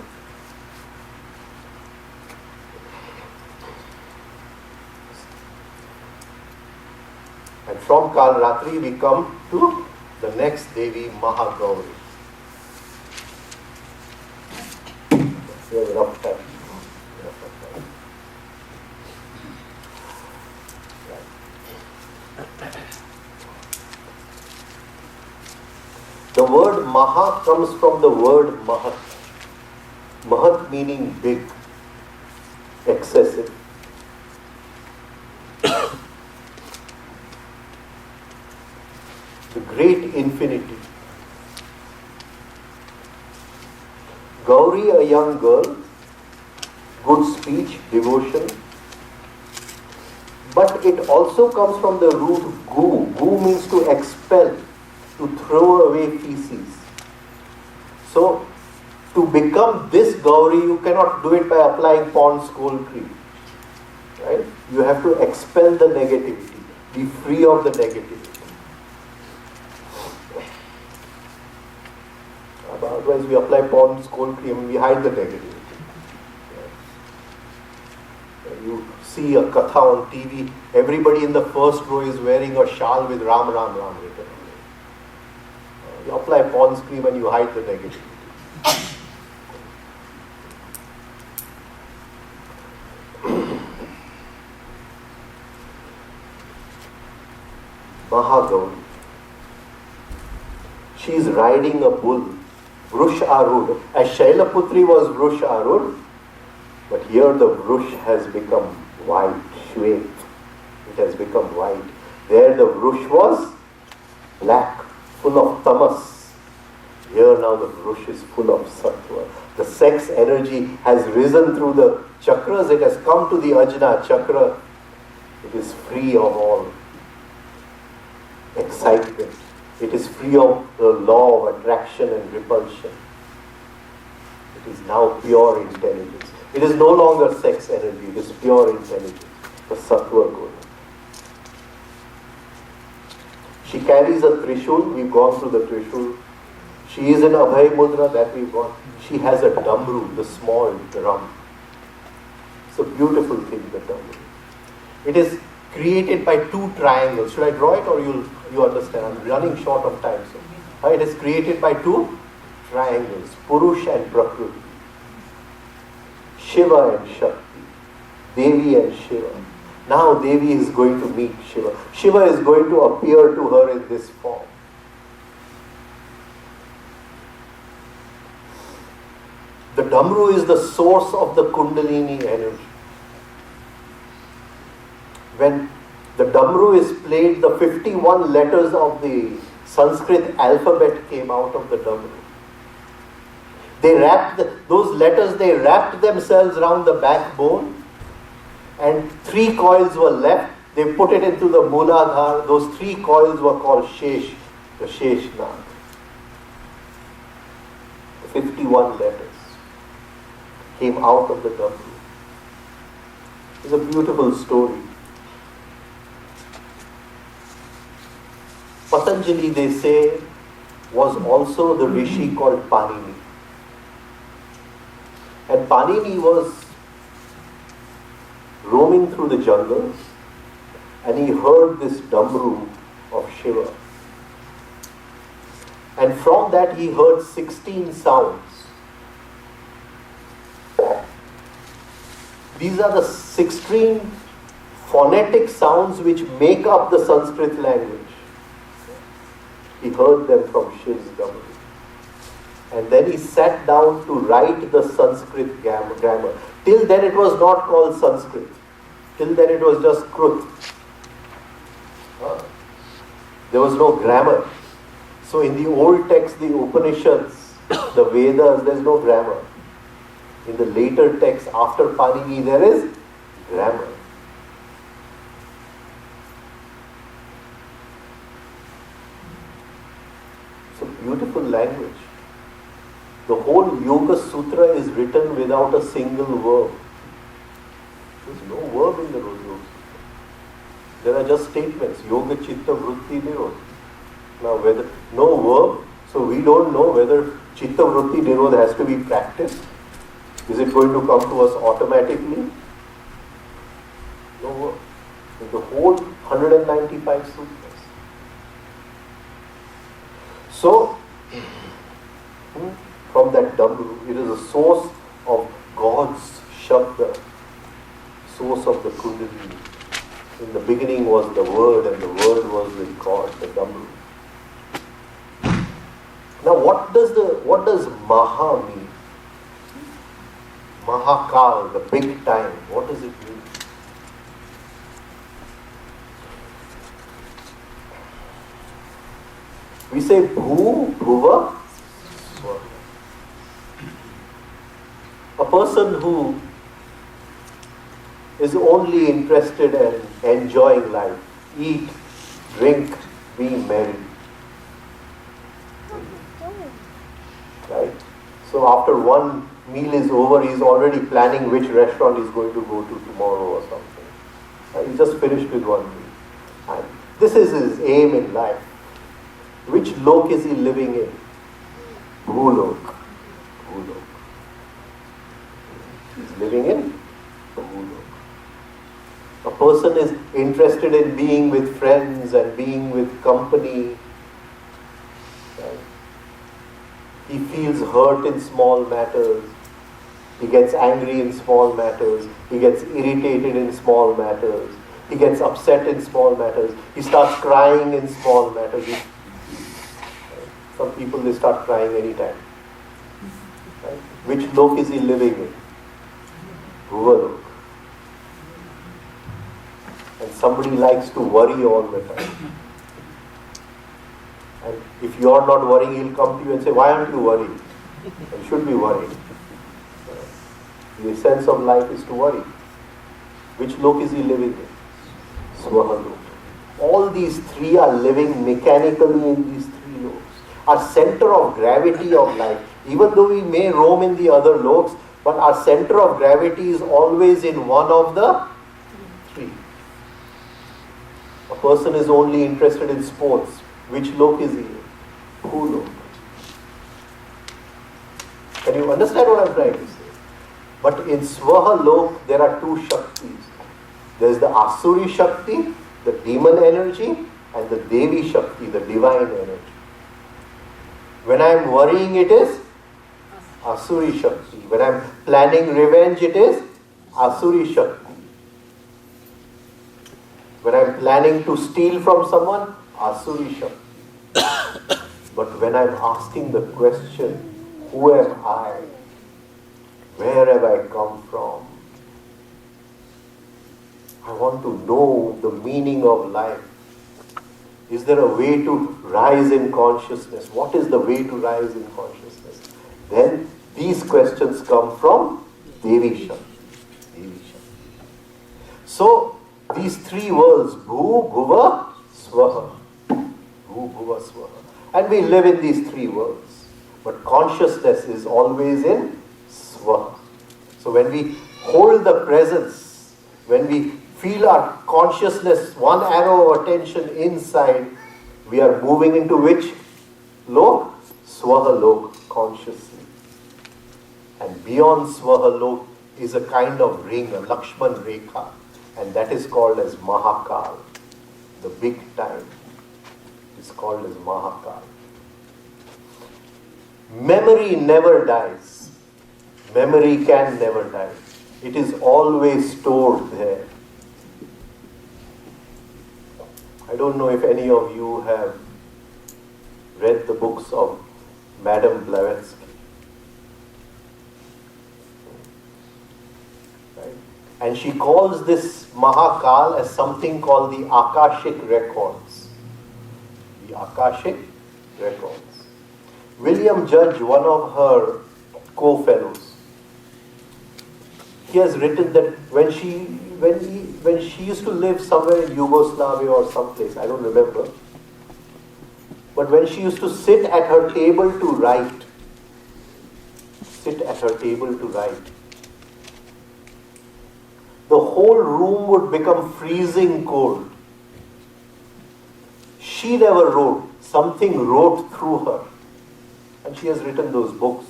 And from Kal Ratri we come to the next Devi, Maha Gauri. We have enough time. The word Maha comes from the word Mahat. Mahat meaning big, excessive. The great infinity. Gauri, a young girl, good speech, devotion. But it also comes from the root gu. Gu means to expel, to throw away feces. So, to become this Gauri, you cannot do it by applying Pond's cold cream. Right? You have to expel the negativity, be free of the negativity. Otherwise, we apply Pond's cold cream and we hide the negativity. You see a katha on TV, everybody in the first row is wearing a shawl with Ram Ram Ram written on it. You apply Pond's cream and you hide the negativity. Maha Gauri. She is riding a bull, Vrush Arud. As Shailaputri was Vrush Arud, but here the Vrush has become white, Shvet. It has become white. There the Vrush was black, full of tamas. Here now the Vrush is full of sattva. The sex energy has risen through the chakras. It has come to the Ajna chakra. It is free of all excitement. It is free of the law of attraction and repulsion. It is now pure intelligence. It is no longer sex energy, it is pure intelligence, the sattva guna. She carries a trishul, we've gone through the trishul. She is in Abhay Mudra, that we've gone. She has a damru, the small drum. It's a beautiful thing, the damru. It is created by two triangles. Should I draw it or you understand? I'm running short of time. So, it is created by two triangles, Purush and Prakriti. Shiva and Shakti. Devi and Shiva. Now Devi is going to meet Shiva. Shiva is going to appear to her in this form. The Damru is the source of the Kundalini energy. When the Damru is played, the 51 letters of the Sanskrit alphabet came out of the Damru. They those letters wrapped themselves around the backbone, and 3 coils were left. They put it into the Mooladhara. Those 3 coils were called Shesh, the Sheshnag. 51 letters came out of the Damru. It's a beautiful story. Patanjali, they say, was also the rishi called Panini. And Panini was roaming through the jungles and he heard this Damru of Shiva. And from that he heard 16 sounds. These are the 16 phonetic sounds which make up the Sanskrit language. He heard them from Shiv's Damru. And then he sat down to write the Sanskrit grammar. Till then it was not called Sanskrit. Till then it was just Krut. There was no grammar. So in the old texts, the Upanishads, the Vedas, there is no grammar. In the later texts after Panini, there is grammar. It's a beautiful language. The whole Yoga Sutra is written without a single verb. There's no verb in the Yoga Sutra. There are just statements. Yoga Chitta Vritti Nirodha. Now whether no verb, so we don't know whether Chitta Vritti Nirodha has to be practiced. Is it going to come to us automatically? No verb. In the whole 195 sutras. So, from that Damru, it is a source of God's Shabda, source of the Kundalini. In the beginning was the Word, and the Word was with God, the Damru. Now, what does Maha mean? Mahakal, the big time. What does it mean? We say Bhu, Bhuva, Swaha. A person who is only interested in enjoying life, eat, drink, be merry. Right? So after one meal is over, he is already planning which restaurant he is going to go to tomorrow or something. He just finished with one meal. And this is his aim in life. Which lok is he living in? Bhulok. Bhulok. He's living in Bhulok. A person is interested in being with friends and being with company. Right? He feels hurt in small matters. He gets angry in small matters. He gets irritated in small matters. He gets upset in small matters. He starts crying in small matters. Some people, they start crying anytime. Right? Which lok is he living in? Bhuvalok. And somebody likes to worry all the time. And if you are not worrying, he'll come to you and say, why aren't you worried? You should be worried. The essence of life is to worry. Which lok is he living in? Swaha lok. all these three are living mechanically in these three lobes. Our center of gravity of life, even though we may roam in the other lobes, but our center of gravity is always in one of the three. A person is only interested in sports. Which lok is he in? Who lok? Can you understand what I'm trying to say? But in Swaha lok, there are two Shaktis. There is the Asuri Shakti, the demon energy, and the Devi Shakti, the divine energy. When I am worrying, it is Asuri Shakti. When I am planning revenge, it is Asuri Shakti. When I am planning to steal from someone, Asuri Shakti. But when I am asking the question, who am I? Where have I come from? I want to know the meaning of life. Is there a way to rise in consciousness? What is the way to rise in consciousness? Then these questions come from Devi Shakti. Devi Shakti. So these three worlds, Bhu, Bhuva, Swaha. Bhu, Bhuva, Swaha. And we live in these three worlds. But consciousness is always in Swaha. So when we hold the presence, when we feel our consciousness, one arrow of attention inside, we are moving into which lok? Swaha lok, consciously. And beyond Swaha lok is a kind of ring, a Lakshman Rekha, and that is called as Mahakal, the big time. It's called as Mahakal. Memory never dies. Memory can never die. It is always stored there. I don't know if any of you have read the books of Madame Blavatsky. Right? And she calls this Mahakal as something called the Akashic Records. The Akashic Records. William Judge, one of her co-fellows, he has written that when she used to live somewhere in Yugoslavia or someplace, I don't remember, but when she used to sit at her table to write, the whole room would become freezing cold. She never wrote. Something wrote through her. And she has written those books.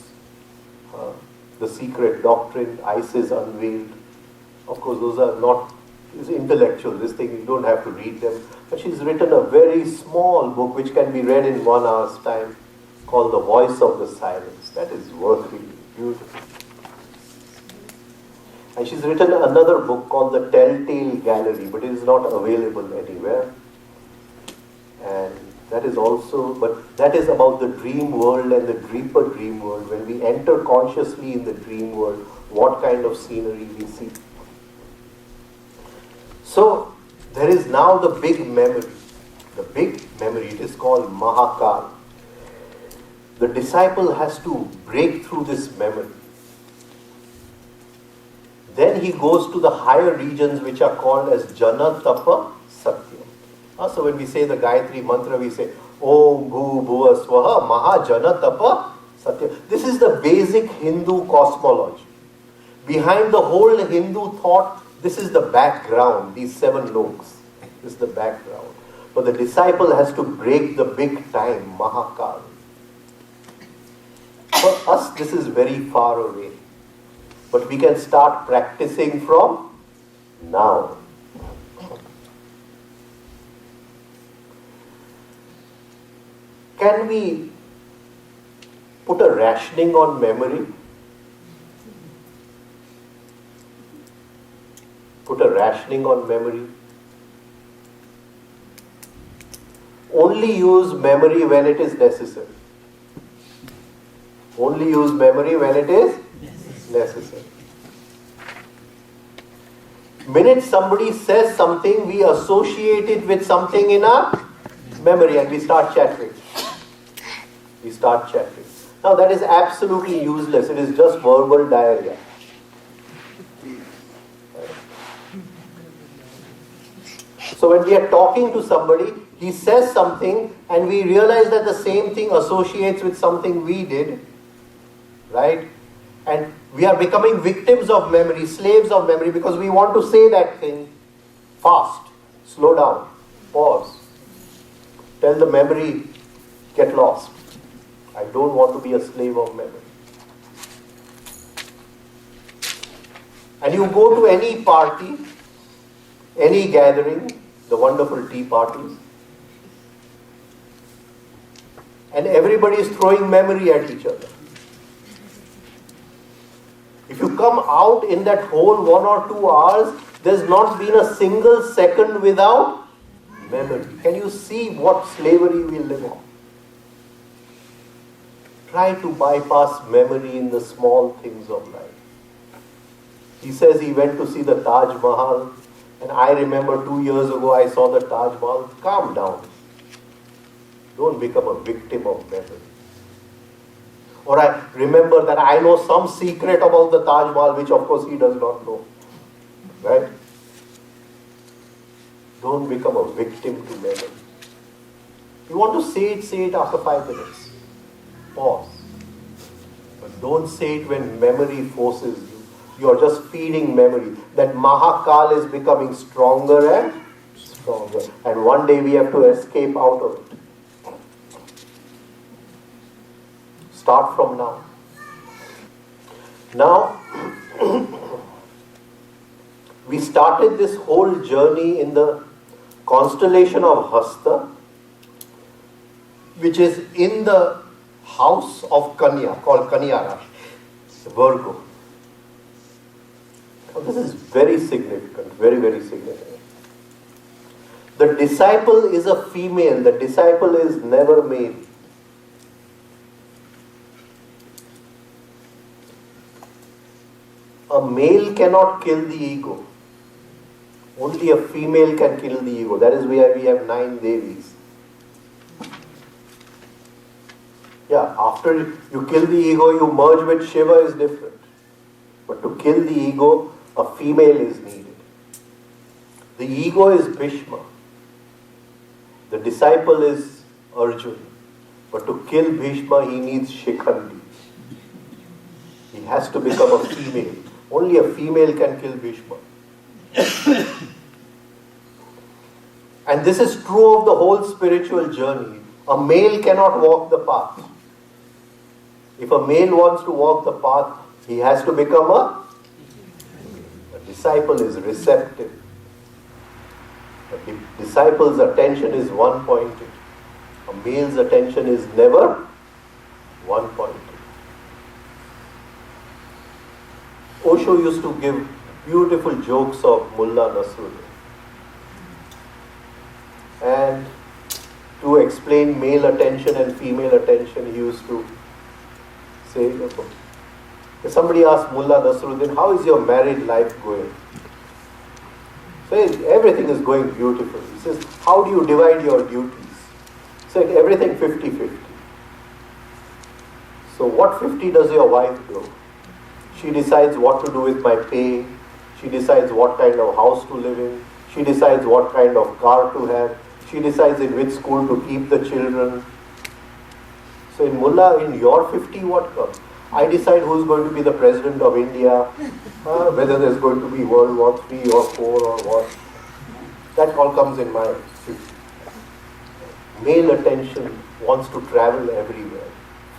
The Secret Doctrine, ISIS Unveiled. Of course, those are not intellectual. This thing, you don't have to read them. But she's written a very small book which can be read in 1 hour's time called The Voice of the Silence. That is worth reading. Beautiful. And she's written another book called The Telltale Gallery, but it is not available anywhere. And that is also, but that is about the dream world and the deeper dream world. When we enter consciously in the dream world, what kind of scenery we see. So, there is now the big memory. The big memory, it is called Mahakal. The disciple has to break through this memory. Then he goes to the higher regions which are called as Jana, Tapa, Satya. So when we say the Gayatri mantra, we say Om Bhu Bhuva Swaha Maha Jana Tapa Satya. This is the basic Hindu cosmology. Behind the whole Hindu thought, this is the background, these 7 loks. This is the background. But the disciple has to break the big time, Mahakal. For us, this is very far away. But we can start practicing from now. Can we put a rationing on memory? Put a rationing on memory? Only use memory when it is necessary. Only use memory when it is necessary. Minute somebody says something, we associate it with something in our memory and we start chattering. Now that is absolutely useless. It is just verbal diarrhea. So when we are talking to somebody, he says something and we realize that the same thing associates with something we did, right? And we are becoming victims of memory, slaves of memory, because we want to say that thing fast. Slow down, pause. Tell the memory, get lost. I don't want to be a slave of memory. And you go to any party, any gathering, the wonderful tea parties, and everybody is throwing memory at each other. If you come out in that whole 1 or 2 hours, there's not been a single second without memory. Can you see what slavery we live on? Try to bypass memory in the small things of life. He says he went to see the Taj Mahal, and I remember 2 years ago I saw the Taj Mahal. Calm down. Don't become a victim of memory. Or I remember that I know some secret about the Taj Mahal, which of course he does not know. Right? Don't become a victim to memory. You want to say it after 5 minutes. Pause. But don't say it when memory forces you. You are just feeding memory. That Mahakal is becoming stronger and stronger. And one day we have to escape out of it. Start from now. Now, we started this whole journey in the constellation of Hasta, which is in the house of Kanya, called Kanya Rashi, Virgo. Now, this is very significant, very, very significant. The disciple is a female, the disciple is never male. A male cannot kill the ego. Only a female can kill the ego. That is why we have 9 Devis. Yeah, after you kill the ego, you merge with Shiva is different. But to kill the ego, a female is needed. The ego is Bhishma. The disciple is Arjuna. But to kill Bhishma, he needs Shikhandi. He has to become a female. Only a female can kill Bhishma. And this is true of the whole spiritual journey. A male cannot walk the path. If a male wants to walk the path, he has to become a disciple is receptive. The disciple's attention is one-pointed. A male's attention is never one-pointed. Osho used to give beautiful jokes of Mullah Nasruddin. And to explain male attention and female attention, he used to say, if somebody asked Mullah Nasruddin, how is your married life going? Says, everything is going beautiful. He says, how do you divide your duties? He said, everything 50-50. So what 50 does your wife do? She decides what to do with my pay. She decides what kind of house to live in. She decides what kind of car to have. She decides in which school to keep the children. So in Mullah, in your 50, what comes? I decide who's going to be the president of India, whether there's going to be World War III or 4 or what. That all comes in my 50. Male attention wants to travel everywhere.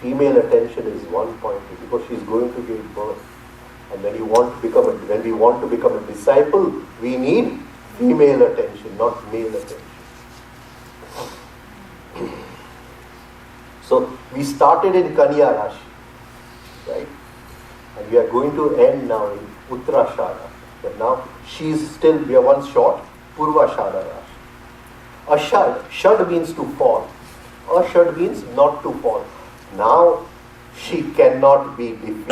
Female attention is one-pointed because she's going to give birth. And when we want to become a disciple, we need female attention, not male attention. So we started in Kanya Rashi, right? And we are going to end now in Uttarashada. But now we are one short, Purvashada Rashi. Ashad, Shad means to fall. Ashad means not to fall. Now she cannot be defeated.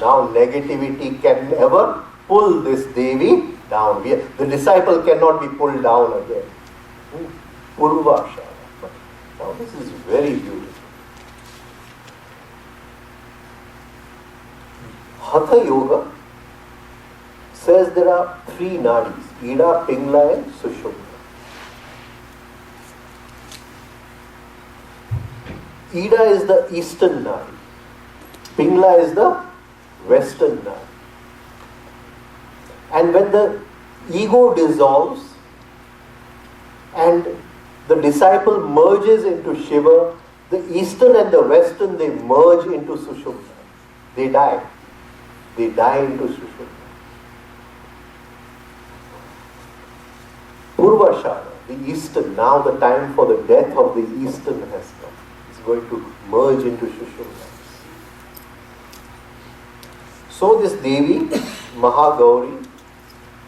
Now negativity can never pull this Devi down. The disciple cannot be pulled down again. Purvashada. Now this is very beautiful. Hatha Yoga says there are 3 nadis, Ida, Pingla and Sushumna. Ida is the eastern Nadi. Pingla is the western Nadi. And when the ego dissolves and the disciple merges into Shiva, the eastern and the western, they merge into Sushumna. They die. They die into Sushumna. Purvashara, the eastern, now the time for the death of the eastern has come. It's going to merge into Sushumna. So this Devi, Maha Gauri,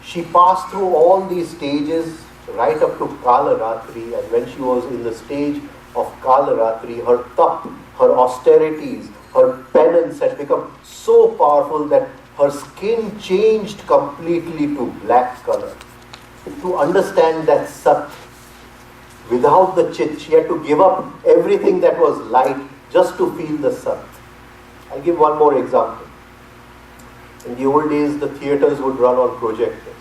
she passed through all these stages right up to Kalaratri, and when she was in the stage of Kalaratri, her tap, her austerities, her penance had become so powerful that her skin changed completely to black color. To understand that Sat, without the Chit, she had to give up everything that was light just to feel the Sat. I'll give one more example. In the old days, the theatres would run on projectors.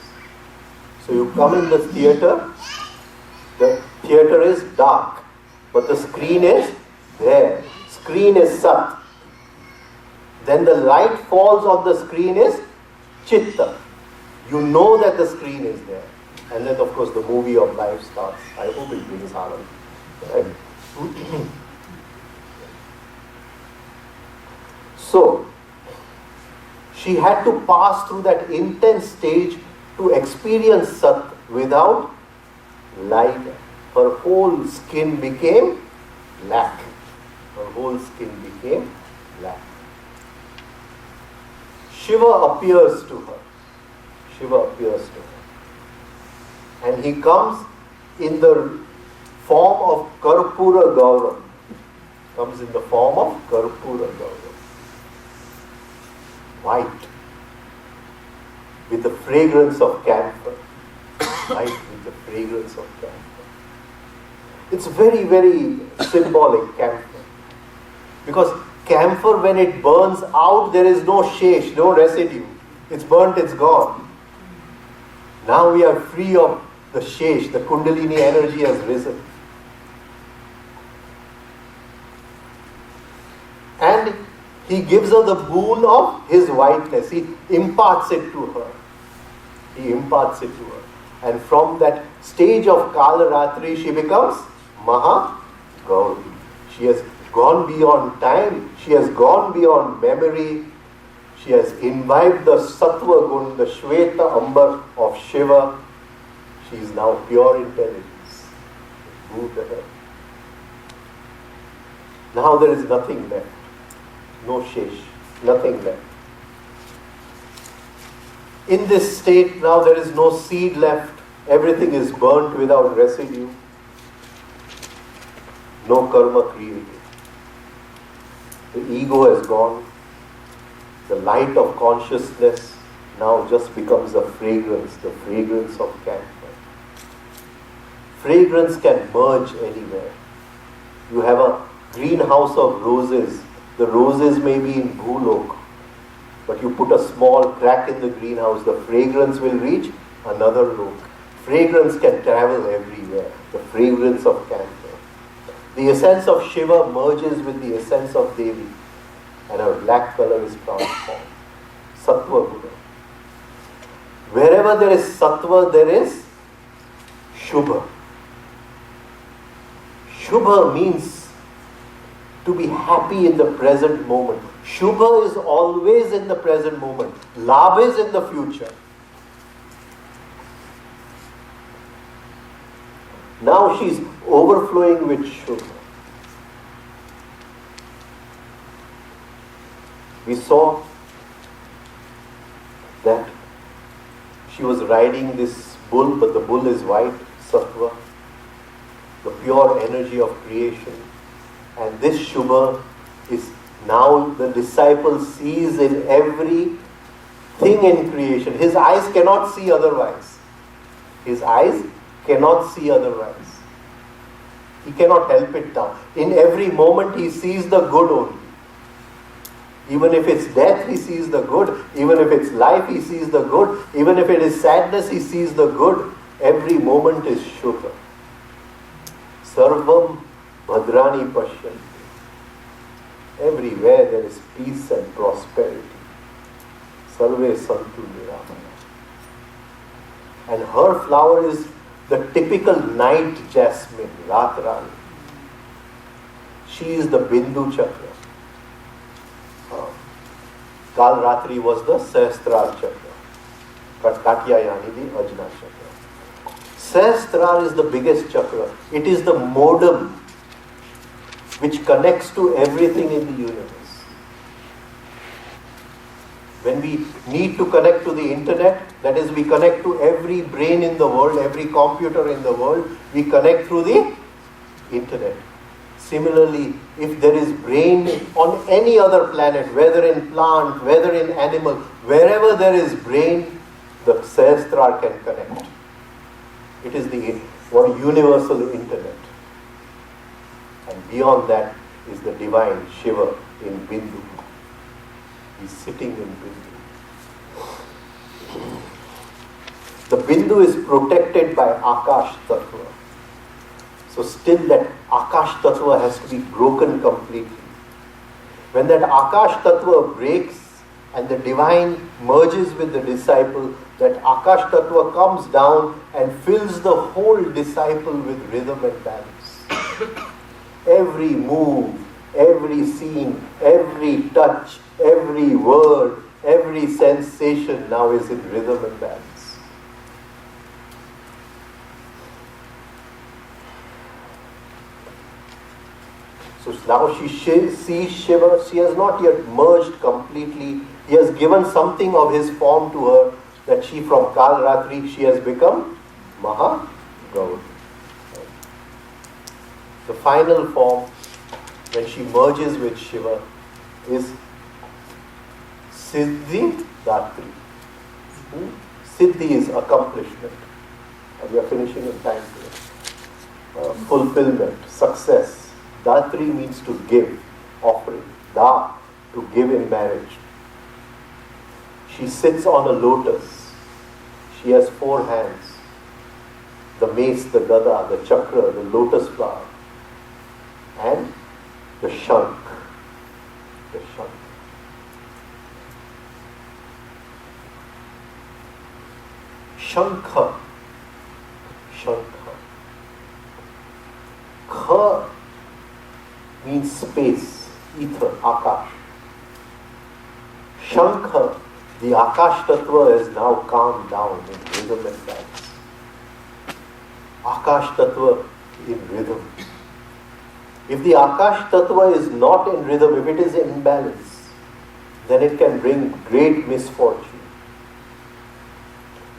So you come in the theatre is dark, but the screen is there. Screen is Sat. Then the light falls on the screen is Chitta. You know that the screen is there. And then of course the movie of life starts. I hope it brings Anand. Right? So, she had to pass through that intense stage to experience Sat without light. Her whole skin became black. Her whole skin became black. Shiva appears to her. Shiva appears to her. And he comes in the form of Karpura Gauram. Comes in the form of Karpura Gauram. White. With the fragrance of camphor. White with the fragrance of camphor. It's very, very symbolic, camphor. Because camphor, when it burns out, there is no shesh, no residue. It's burnt, it's gone. Now we are free of the shesh, the Kundalini energy has risen. And he gives her the boon of his whiteness. He imparts it to her. He imparts it to her. And from that stage of Kalaratri, she becomes Maha Gauri. She has gone beyond time. She has gone beyond memory. She has imbibed the Sattva Gun, the Shweta Ambar of Shiva. She is now pure intelligence. Moved ahead. Now there is nothing left. No shesh. Nothing left. In this state now there is no seed left. Everything is burnt without residue. No karma created. The ego has gone. The light of consciousness now just becomes a fragrance, the fragrance of camphor. Fragrance can merge anywhere. You have a greenhouse of roses. The roses may be in Bhulok, but you put a small crack in the greenhouse, the fragrance will reach another lok. Fragrance can travel everywhere. The fragrance of camphor. The essence of Shiva merges with the essence of Devi, and her black color is transformed. Sattva Guna. Wherever there is Sattva, there is Shubha. Shubha means to be happy in the present moment. Shubha is always in the present moment. Labh is in the future. Now she's overflowing with Shubha. We saw that she was riding this bull, but the bull is white, Sattva, the pure energy of creation. And this Shubha is now the disciple sees in every thing in creation. His eyes cannot see otherwise. His eyes cannot see otherwise. He cannot help it now. In every moment he sees the good only. Even if it's death, he sees the good. Even if it's life, he sees the good. Even if it is sadness, he sees the good. Every moment is Shubha. Sarvam Bhadrani Pashyanti. Everywhere there is peace and prosperity. Sarve santu niramaya. And her flower is the typical night jasmine, Ratrani. She is the Bindu chakra. Kal Ratri was the Sahasrar chakra. Katyayani, the Ajna chakra. Sahasrar is the biggest chakra. It is the modem which connects to everything in the universe. When we need to connect to the internet, that is, we connect to every brain in the world, every computer in the world, we connect through the internet. Similarly, if there is brain on any other planet, whether in plant, whether in animal, wherever there is brain, the Sahasrar can connect. It is the universal internet. And beyond that is the divine Shiva in Bindu. He's sitting in Bindu. The Bindu is protected by Akash Tattva. So still that Akash Tattva has to be broken completely. When that Akash Tattva breaks and the divine merges with the disciple, that Akash Tattva comes down and fills the whole disciple with rhythm and balance. Every move, every scene, every touch, every word, every sensation now is in rhythm and balance. So now she sees Shiva. She has not yet merged completely. He has given something of his form to her, that she from Kal Ratri, she has become Maha Gauri. The final form, when she merges with Shiva, is Shiddhidatri. Siddhi is accomplishment. And we are finishing in time today. Fulfillment, success. Datri means to give, offering. Da, to give in marriage. She sits on a lotus. She has 4 hands. The mace, the gada, the chakra, the lotus flower. And the shank. The shank. Shankha. Shankha. Kha means space, ether, Akash. Shankha, the Akash Tattva is now calmed down in rhythm and balance. Akash Tattva in rhythm. If the Akash Tattva is not in rhythm, if it is in balance, then it can bring great misfortune.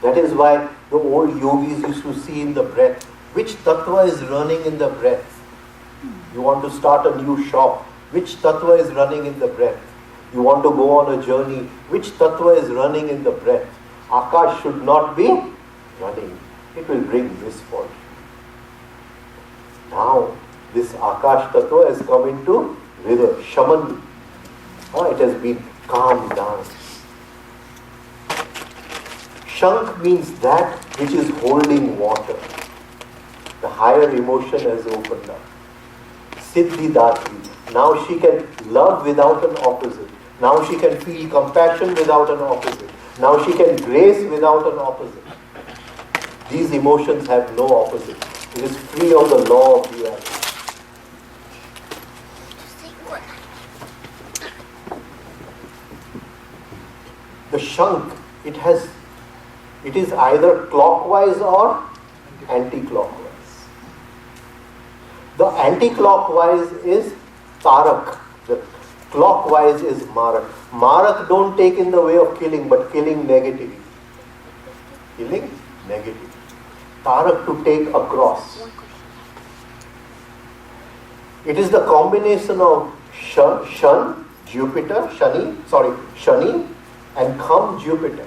That is why the old yogis used to see in the breath, which Tattva is running in the breath. You want to start a new shop, which Tattva is running in the breath? You want to go on a journey, which Tattva is running in the breath? Akash should not be running. It will bring misfortune. Now, this Akash Tattva has come into rhythm, Shaman. It has been calmed down. Shank means that which is holding water. The higher emotion has opened up. Shiddhidatri. Now she can love without an opposite. Now she can feel compassion without an opposite. Now she can grace without an opposite. These emotions have no opposite. It is free of the law of reality. The shank, it is either clockwise or anti-clockwise. The anti-clockwise is tarak. The clockwise is marak. Marak don't take in the way of killing, but killing negatively. Killing negatively. Tarak to take across. It is the combination of Shani, and Kham, Jupiter.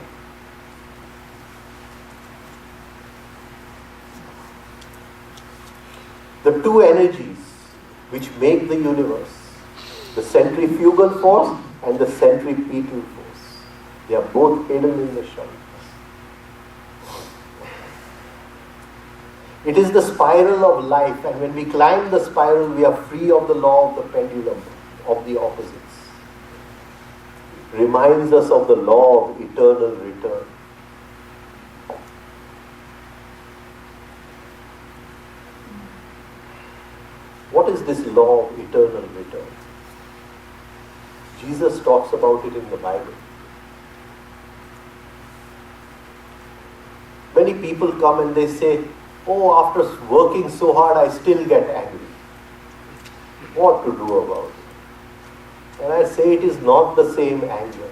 The two energies which make the universe, the centrifugal force and the centripetal force, they are both hidden in the Shani. It is the spiral of life, and when we climb the spiral, we are free of the law of the pendulum. of the opposites. Reminds us of the law of eternal return. What is this law of eternal return? Jesus talks about it in the Bible. Many people come and they say, oh, after working so hard, I still get angry. What to do about it? And I say it is not the same anger.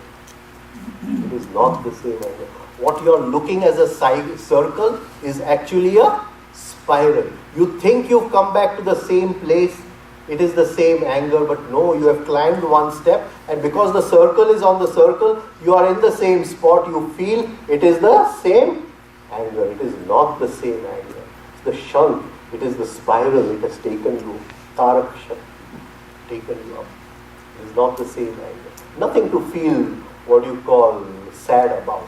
It is not the same anger. What you are looking as a circle is actually a spiral. You think you've come back to the same place, it is the same anger, but no, you have climbed one step, and because the circle is on the circle, you are in the same spot, you feel it is the same anger. It is not the same anger. It's the shunk, it is the spiral, it has taken you, tarak shunk, taken you up. It is not the same anger. Nothing to feel what you call sad about.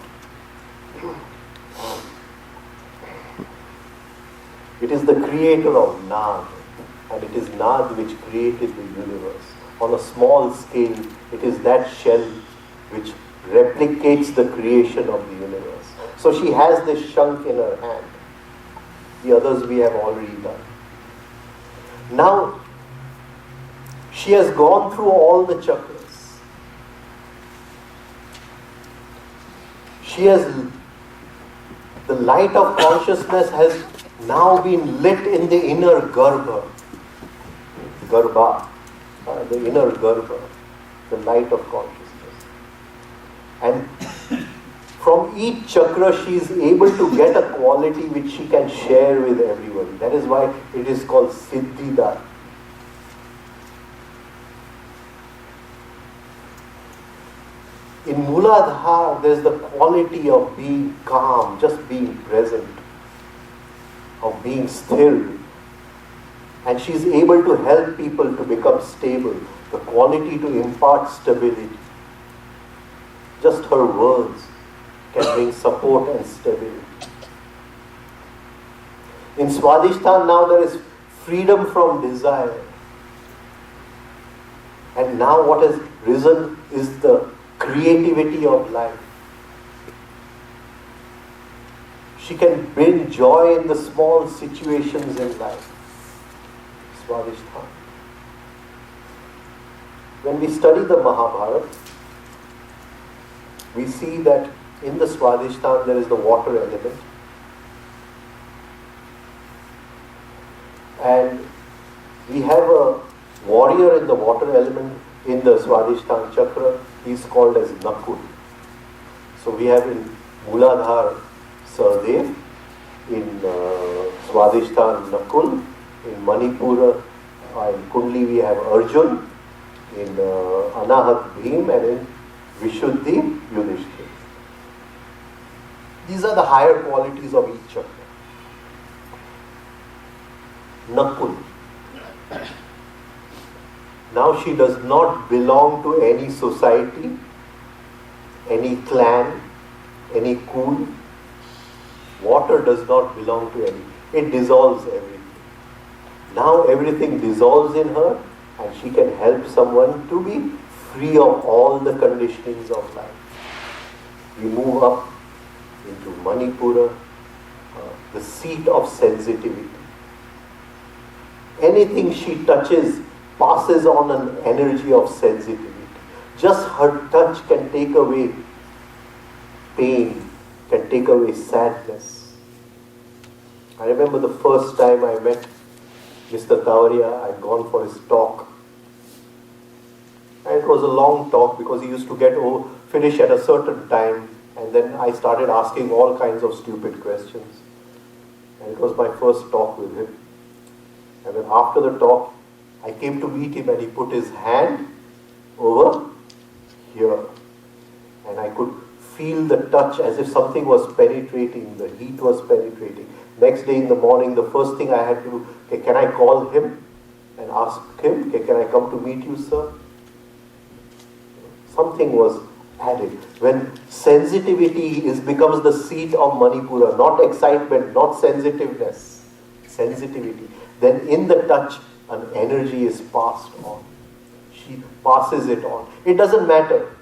It is the creator of Nad, and it is Nad which created the universe. On a small scale, it is that shell which replicates the creation of the universe. So she has this shunk in her hand. The others we have already done. Now, she has gone through all the chakras. She has, the light of consciousness has now been lit in the inner Garbha, the inner Garbha, the light of consciousness. And from each chakra she is able to get a quality which she can share with everyone. That is why it is called Shiddhidatri. In Mooladhara, there is the quality of being calm, just being present, of being still. And she is able to help people to become stable, the quality to impart stability. Just her words can bring support and stability. In Swadhisthana now there is freedom from desire. And now what has risen is the creativity of life. She can bring joy in the small situations in life. Swadhisthana. When we study the Mahabharata, we see that in the Swadhisthana there is the water element. And we have a warrior in the water element in the Swadhisthana chakra. He is called as Nakul. So we have in Mooladhara Sardev, in Swadhisthana Nakul, in Manipura, in Kundli we have Arjun, in Anahat Bhim, and in Vishuddhi Yudhishthira. These are the higher qualities of each chakra. Nakul. Now she does not belong to any society, any clan, any kul. Water does not belong to any. It dissolves everything. Now everything dissolves in her and she can help someone to be free of all the conditionings of life. We move up into Manipura, the seat of sensitivity. Anything she touches passes on an energy of sensitivity. Just her touch can take away pain, can take away sadness. I remember the first time I met Mr. Tavaria, I'd gone for his talk. And it was a long talk because he used to finish at a certain time, and then I started asking all kinds of stupid questions. And it was my first talk with him. And then after the talk, I came to meet him and he put his hand over here. And I could feel the touch as if something was penetrating, the heat was penetrating. Next day in the morning, the first thing I had to do, okay, can I call him and ask him, okay, can I come to meet you, sir? Something was added. When sensitivity becomes the seat of Manipura, not excitement, not sensitiveness, sensitivity, then in the touch, an energy is passed on. she passes it on. It doesn't matter.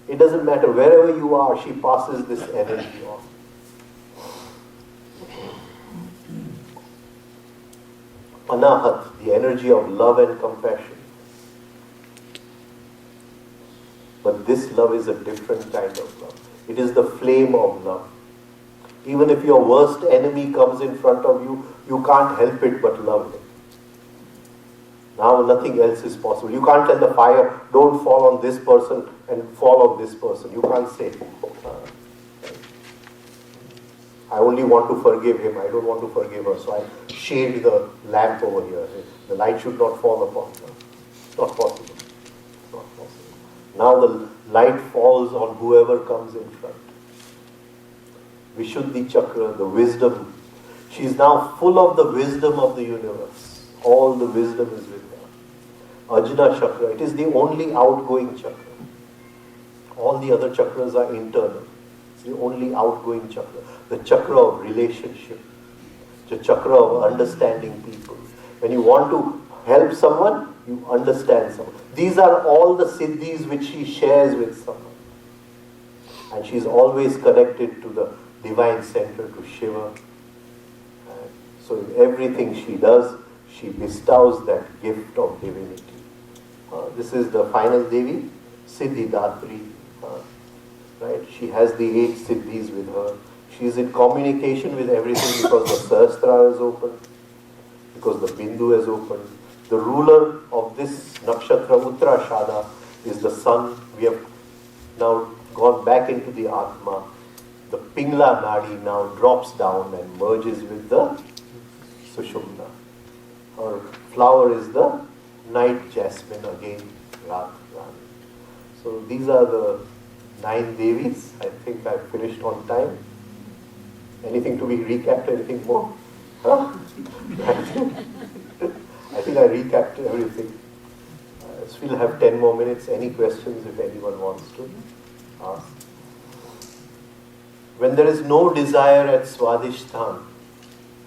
It doesn't matter. Wherever you are, she passes this energy on. Anahat, the energy of love and compassion. But this love is a different kind of love. It is the flame of love. Even if your worst enemy comes in front of you, you can't help it but love him. Now nothing else is possible. You can't tell the fire, don't fall on this person and fall on this person. You can't say, I only want to forgive him, I don't want to forgive her, so I shade the lamp over here. The light should not fall upon her. It's not possible. It's not possible. Now the light falls on whoever comes in front. Vishuddhi Chakra, the wisdom. She is now full of the wisdom of the universe. All the wisdom is with her. Ajna Chakra, it is the only outgoing chakra. All the other chakras are internal. It's the only outgoing chakra. The chakra of relationship. The chakra of understanding people. When you want to help someone, you understand someone. These are all the siddhis which she shares with someone. And she is always connected to the divine center, to Shiva. And so in everything she does, she bestows that gift of divinity. This is the final Devi, Shiddhidatri. Right? She has the 8 siddhis with her. She is in communication with everything because the Sahasrara is open, because the Bindu is open. The ruler of this nakshatra, Uttarashada, is the sun. We have now gone back into the Atma. The Pingla Nadi now drops down and merges with the Sushumna. Her flower is the night jasmine, again, Rani. So these are the 9 Devis. I think I finished on time. Anything to be recapped? Anything more? Huh? I think I recapped everything. We'll have 10 more minutes. Any questions if anyone wants to ask? When there is no desire at Swadhisthana,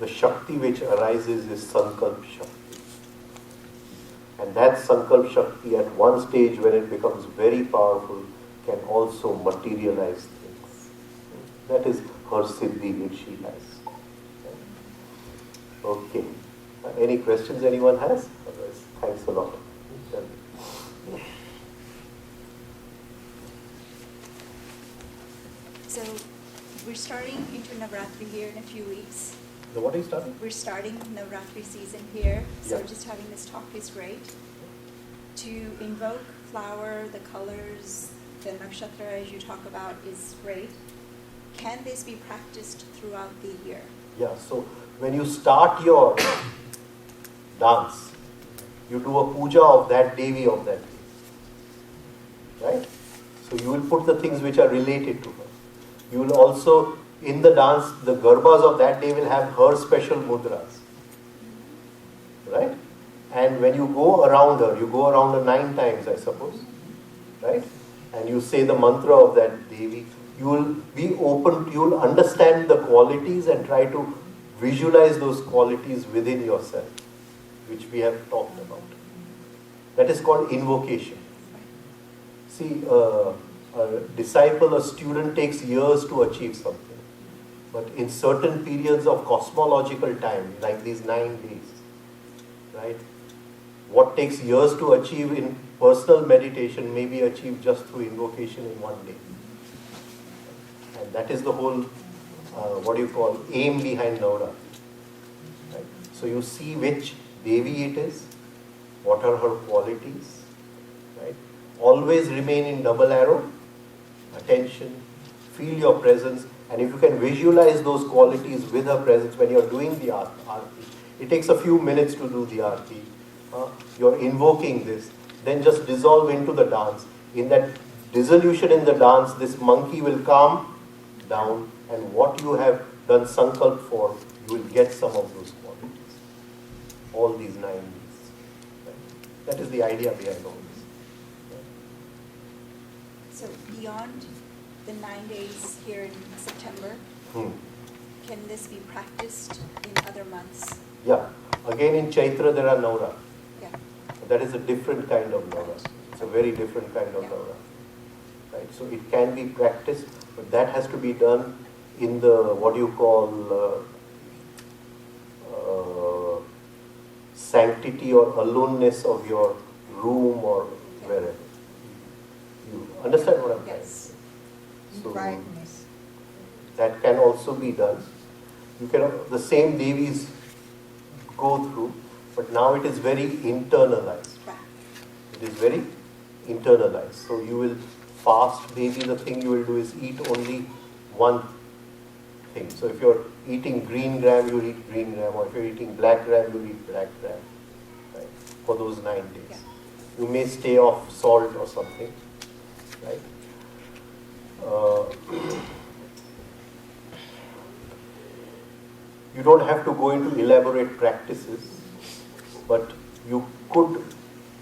the Shakti which arises is Sankalp Shakti. And that Sankalp Shakti at one stage when it becomes very powerful can also materialize things. That is her Siddhi which she has. Okay. Any questions anyone has? Otherwise, thanks a lot. So we're starting into Navratri here in a few weeks. So what are you starting? We're starting Navratri season here, so Yeah. just having this talk is great. To invoke flower, the colors, the nakshatra as you talk about is great. Can this be practiced throughout the year? Yeah, so when you start your dance, you do a puja of that Devi of that day. Right? So you will put the things which are related to her. You will also, in the dance, the garbas of that day will have her special mudras. Right? And when you go around her, you go around her 9 times, I suppose. Right? And you say the mantra of that Devi. You will be open, you will understand the qualities and try to visualize those qualities within yourself, which we have talked about. That is called invocation. See, a disciple, a student takes years to achieve something. But in certain periods of cosmological time, like these 9 days, right? What takes years to achieve in personal meditation may be achieved just through invocation in 1 day. And that is the whole, aim behind Navratri. Right? So you see which Devi it is, what are her qualities, right? Always remain in double arrow, attention, feel your presence, and if you can visualize those qualities with her presence when you're doing the arti, it takes a few minutes to do the arti. You're invoking this, then just dissolve into the dance. In that dissolution in the dance, this monkey will calm down, and what you have done sankalp for, you will get some of those qualities. All these 9 days. Right? That is the idea behind all this. So beyond the 9 days here in September, can this be practiced in other months? Yeah. Again in Chaitra there are Navratri. Yeah. That is a different kind of Navratri. It's a very different kind of Navratri. Right? So it can be practiced, but that has to be done in the, what you call, sanctity or aloneness of your room or wherever. You understand what I'm saying? Yes. So Quietness. that can also be done. You can, the same Devis go through, but now it is very internalized. Right. It is very internalized. So you will fast, maybe the thing you will do is eat only one thing. So if you're eating green gram, you eat green gram, or if you're eating black gram, you eat black gram, right? For those 9 days. Yeah. You may stay off salt or something, right? You don't have to go into elaborate practices, but you could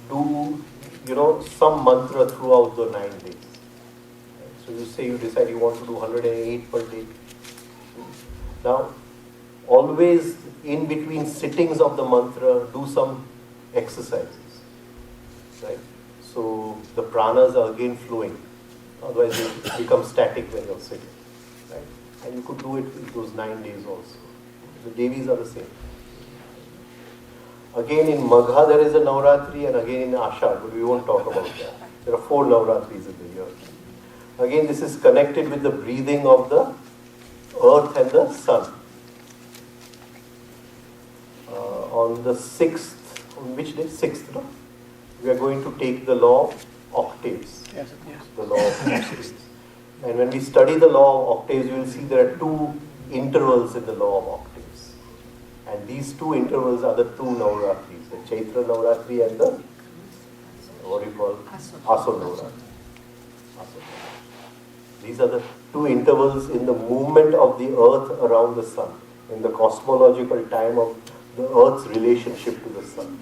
do, some mantra throughout the 9 days. So you say you decide you want to do 108 per day. Now, always in between sittings of the mantra, do some exercises, right? So the pranas are again flowing. Otherwise, they become static when you're sitting, right? And you could do it in those 9 days also. The Devis are the same. Again, in Magha there is a Navratri, and again in Ashad, but we won't talk about that. There are 4 Navratris in the year. Again, this is connected with the breathing of the earth and the sun. On the 6th, on which day? 6th, no? We are going to take the law of octaves. Yes. The law of octaves. And when we study the law of octaves, you will see there are 2 intervals in the law of octaves. And these 2 intervals are the 2 Navratris, the Chaitra Navratri and the, what do you call? Aso Navratri. These are the 2 intervals in the movement of the earth around the sun, in the cosmological time of the earth's relationship to the sun.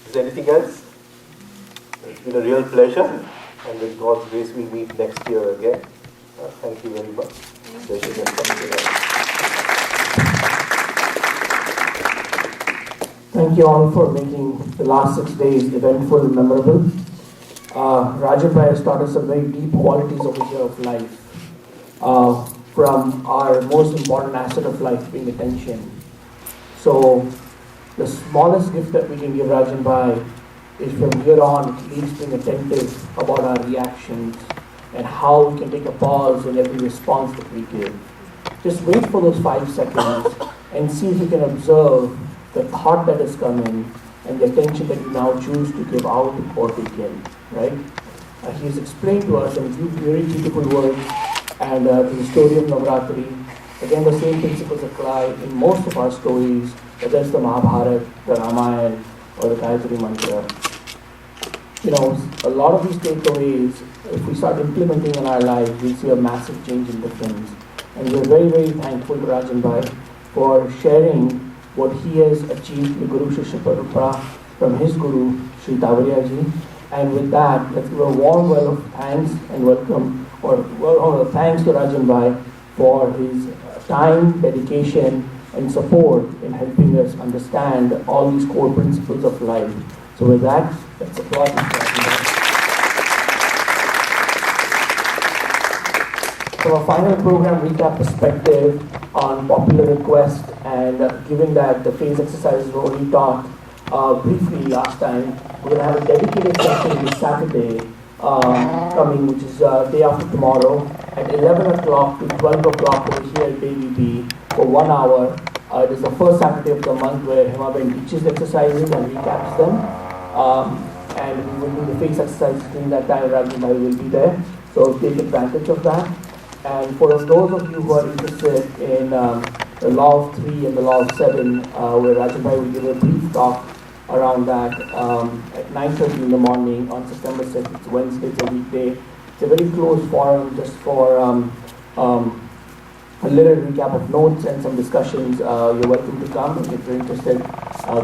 Is there anything else? It's been a real pleasure, and with God's grace we'll meet next year again. Thank you very much. Thank you all for making the last 6 days eventful and memorable. Rajan Bhai has taught us some very deep qualities over here of life. From our most important asset of life being attention. So, the smallest gift that we can give Rajan Bhai is from here on at least being attentive about our reactions and how we can take a pause in every response that we give. Just wait for those 5 seconds and see if you can observe the thought that has come in and the attention that you now choose to give out or take in, right? He has explained to us in very beautiful words and the story of Navratri. Again, the same principles apply in most of our stories, whether it's the Mahabharata, the Ramayana, or the Gayatri Mantra. A lot of these takeaways, if we start implementing in our lives, we'll see a massive change in difference. And we're very, very thankful to Rajan Bhai for sharing what he has achieved in Guru Shishya Parampara from his Guru, Sri Tavariya Ji. And with that, let's give a warm well of thanks and welcome, thanks to Rajan Bhai for his time, dedication, and support in helping us understand all these core principles of life. So with that, let's applaud Mr. Rajan Bhai. From a final program recap perspective, on popular request, and given that the phase exercises were only taught briefly last time, we're going to have a dedicated session this Saturday coming, which is day after tomorrow, at 11 o'clock to 12 o'clock over here at Devi B for 1 hour. It is the first Saturday of the month where Himaben teaches the exercises and recaps them. And we will do the phase exercises during that time. Rajan Bhai will be there. So take advantage of that. And for those of you who are interested in the Law of 3 and the Law of 7, where Rajan Bhai will give a brief talk around that at 9:30 in the morning on September 6th. It's Wednesday, it's a weekday. It's a very close forum just for a little recap of notes and some discussions. You're welcome to come. If you're interested,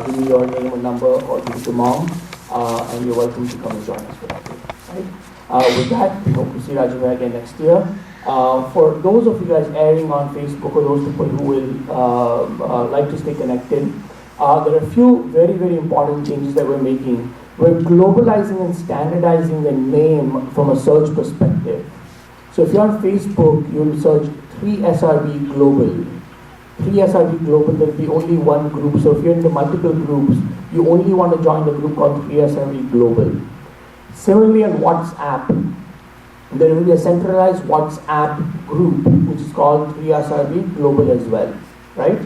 give me your name or number or give it to mom, and you're welcome to come and join us for that day. Right? With that, we hope to see Rajan Bhai again next year. For those of you guys airing on Facebook or those people who will like to stay connected, there are a few very, very important changes that we're making. We're globalizing and standardizing the name from a search perspective. So if you're on Facebook, you'll search 3SRB Global. 3SRB Global, there'll be only one group. So if you're into multiple groups, you only want to join the group called 3SRB Global. Similarly on WhatsApp, there will be a centralized WhatsApp group which is called 3SRB Global as well, right?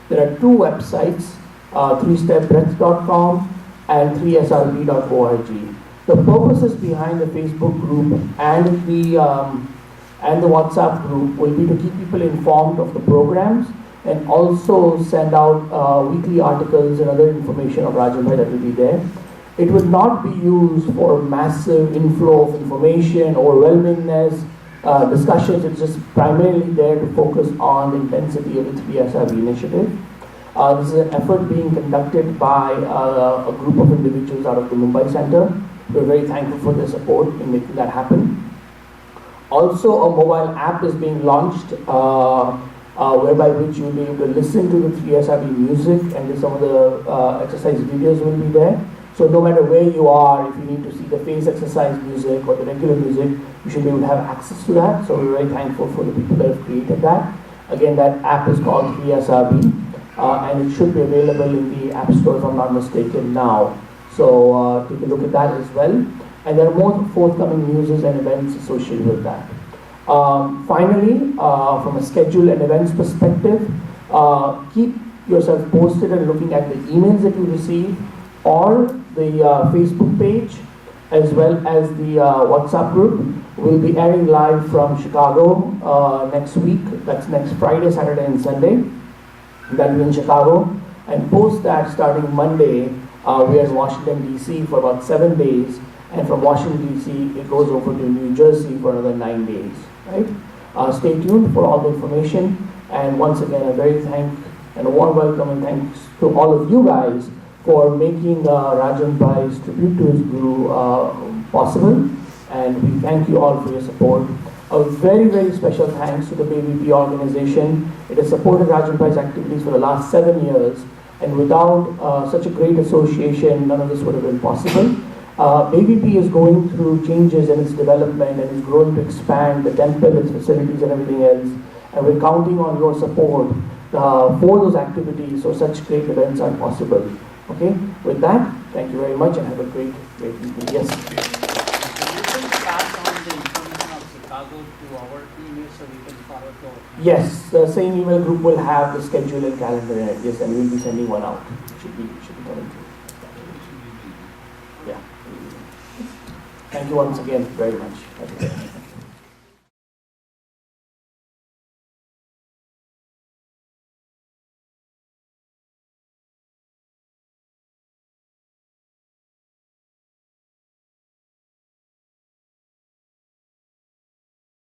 There are two websites, 3stepbreath.com and 3srb.org. The purposes behind the Facebook group and the WhatsApp group will be to keep people informed of the programs and also send out weekly articles and other information of Rajan Bhai that will be there. It will not be used for massive inflow of information, overwhelmingness, discussions. It's just primarily there to focus on the intensity of the 3SRB initiative. This is an effort being conducted by a group of individuals out of the Mumbai Center. We're very thankful for their support in making that happen. Also, a mobile app is being launched whereby which you'll be able to listen to the 3SRB music, and some of the exercise videos will be there. So no matter where you are, if you need to see the face exercise music or the regular music, you should be able to have access to that. So we're very thankful for the people that have created that. Again, that app is called 3SRB, and it should be available in the App Store if I'm not mistaken now. So take a look at that as well. And there are more forthcoming news and events associated with that. Finally, from a schedule and events perspective, keep yourself posted and looking at the emails that you receive, or the Facebook page, as well as the WhatsApp group. We'll be airing live from Chicago next week. That's next Friday, Saturday, and Sunday. That'll be in Chicago. And post that, starting Monday, we are in Washington, D.C. for about 7 days. And from Washington, D.C., it goes over to New Jersey for another 9 days. Right? Stay tuned for all the information. And once again, a very warm welcome and thanks to all of you guys for making Rajan Bhai's tribute to his guru possible, and we thank you all for your support. A very, very special thanks to the BVP organization. It has supported Rajan Bhai's activities for the last 7 years, and without such a great association, none of this would have been possible. BVP is going through changes in its development and is growing to expand the temple, its facilities and everything else, and we're counting on your support for those activities so such great events are possible. Okay, with that, thank you very much and have a great evening. Yes? Can you pass on the information of Chicago to our email so we can forward to our Yes, the same email group will have the schedule and calendar in it. Yes, and we'll be sending one out. Should be coming through. Yeah. Thank you once again very much.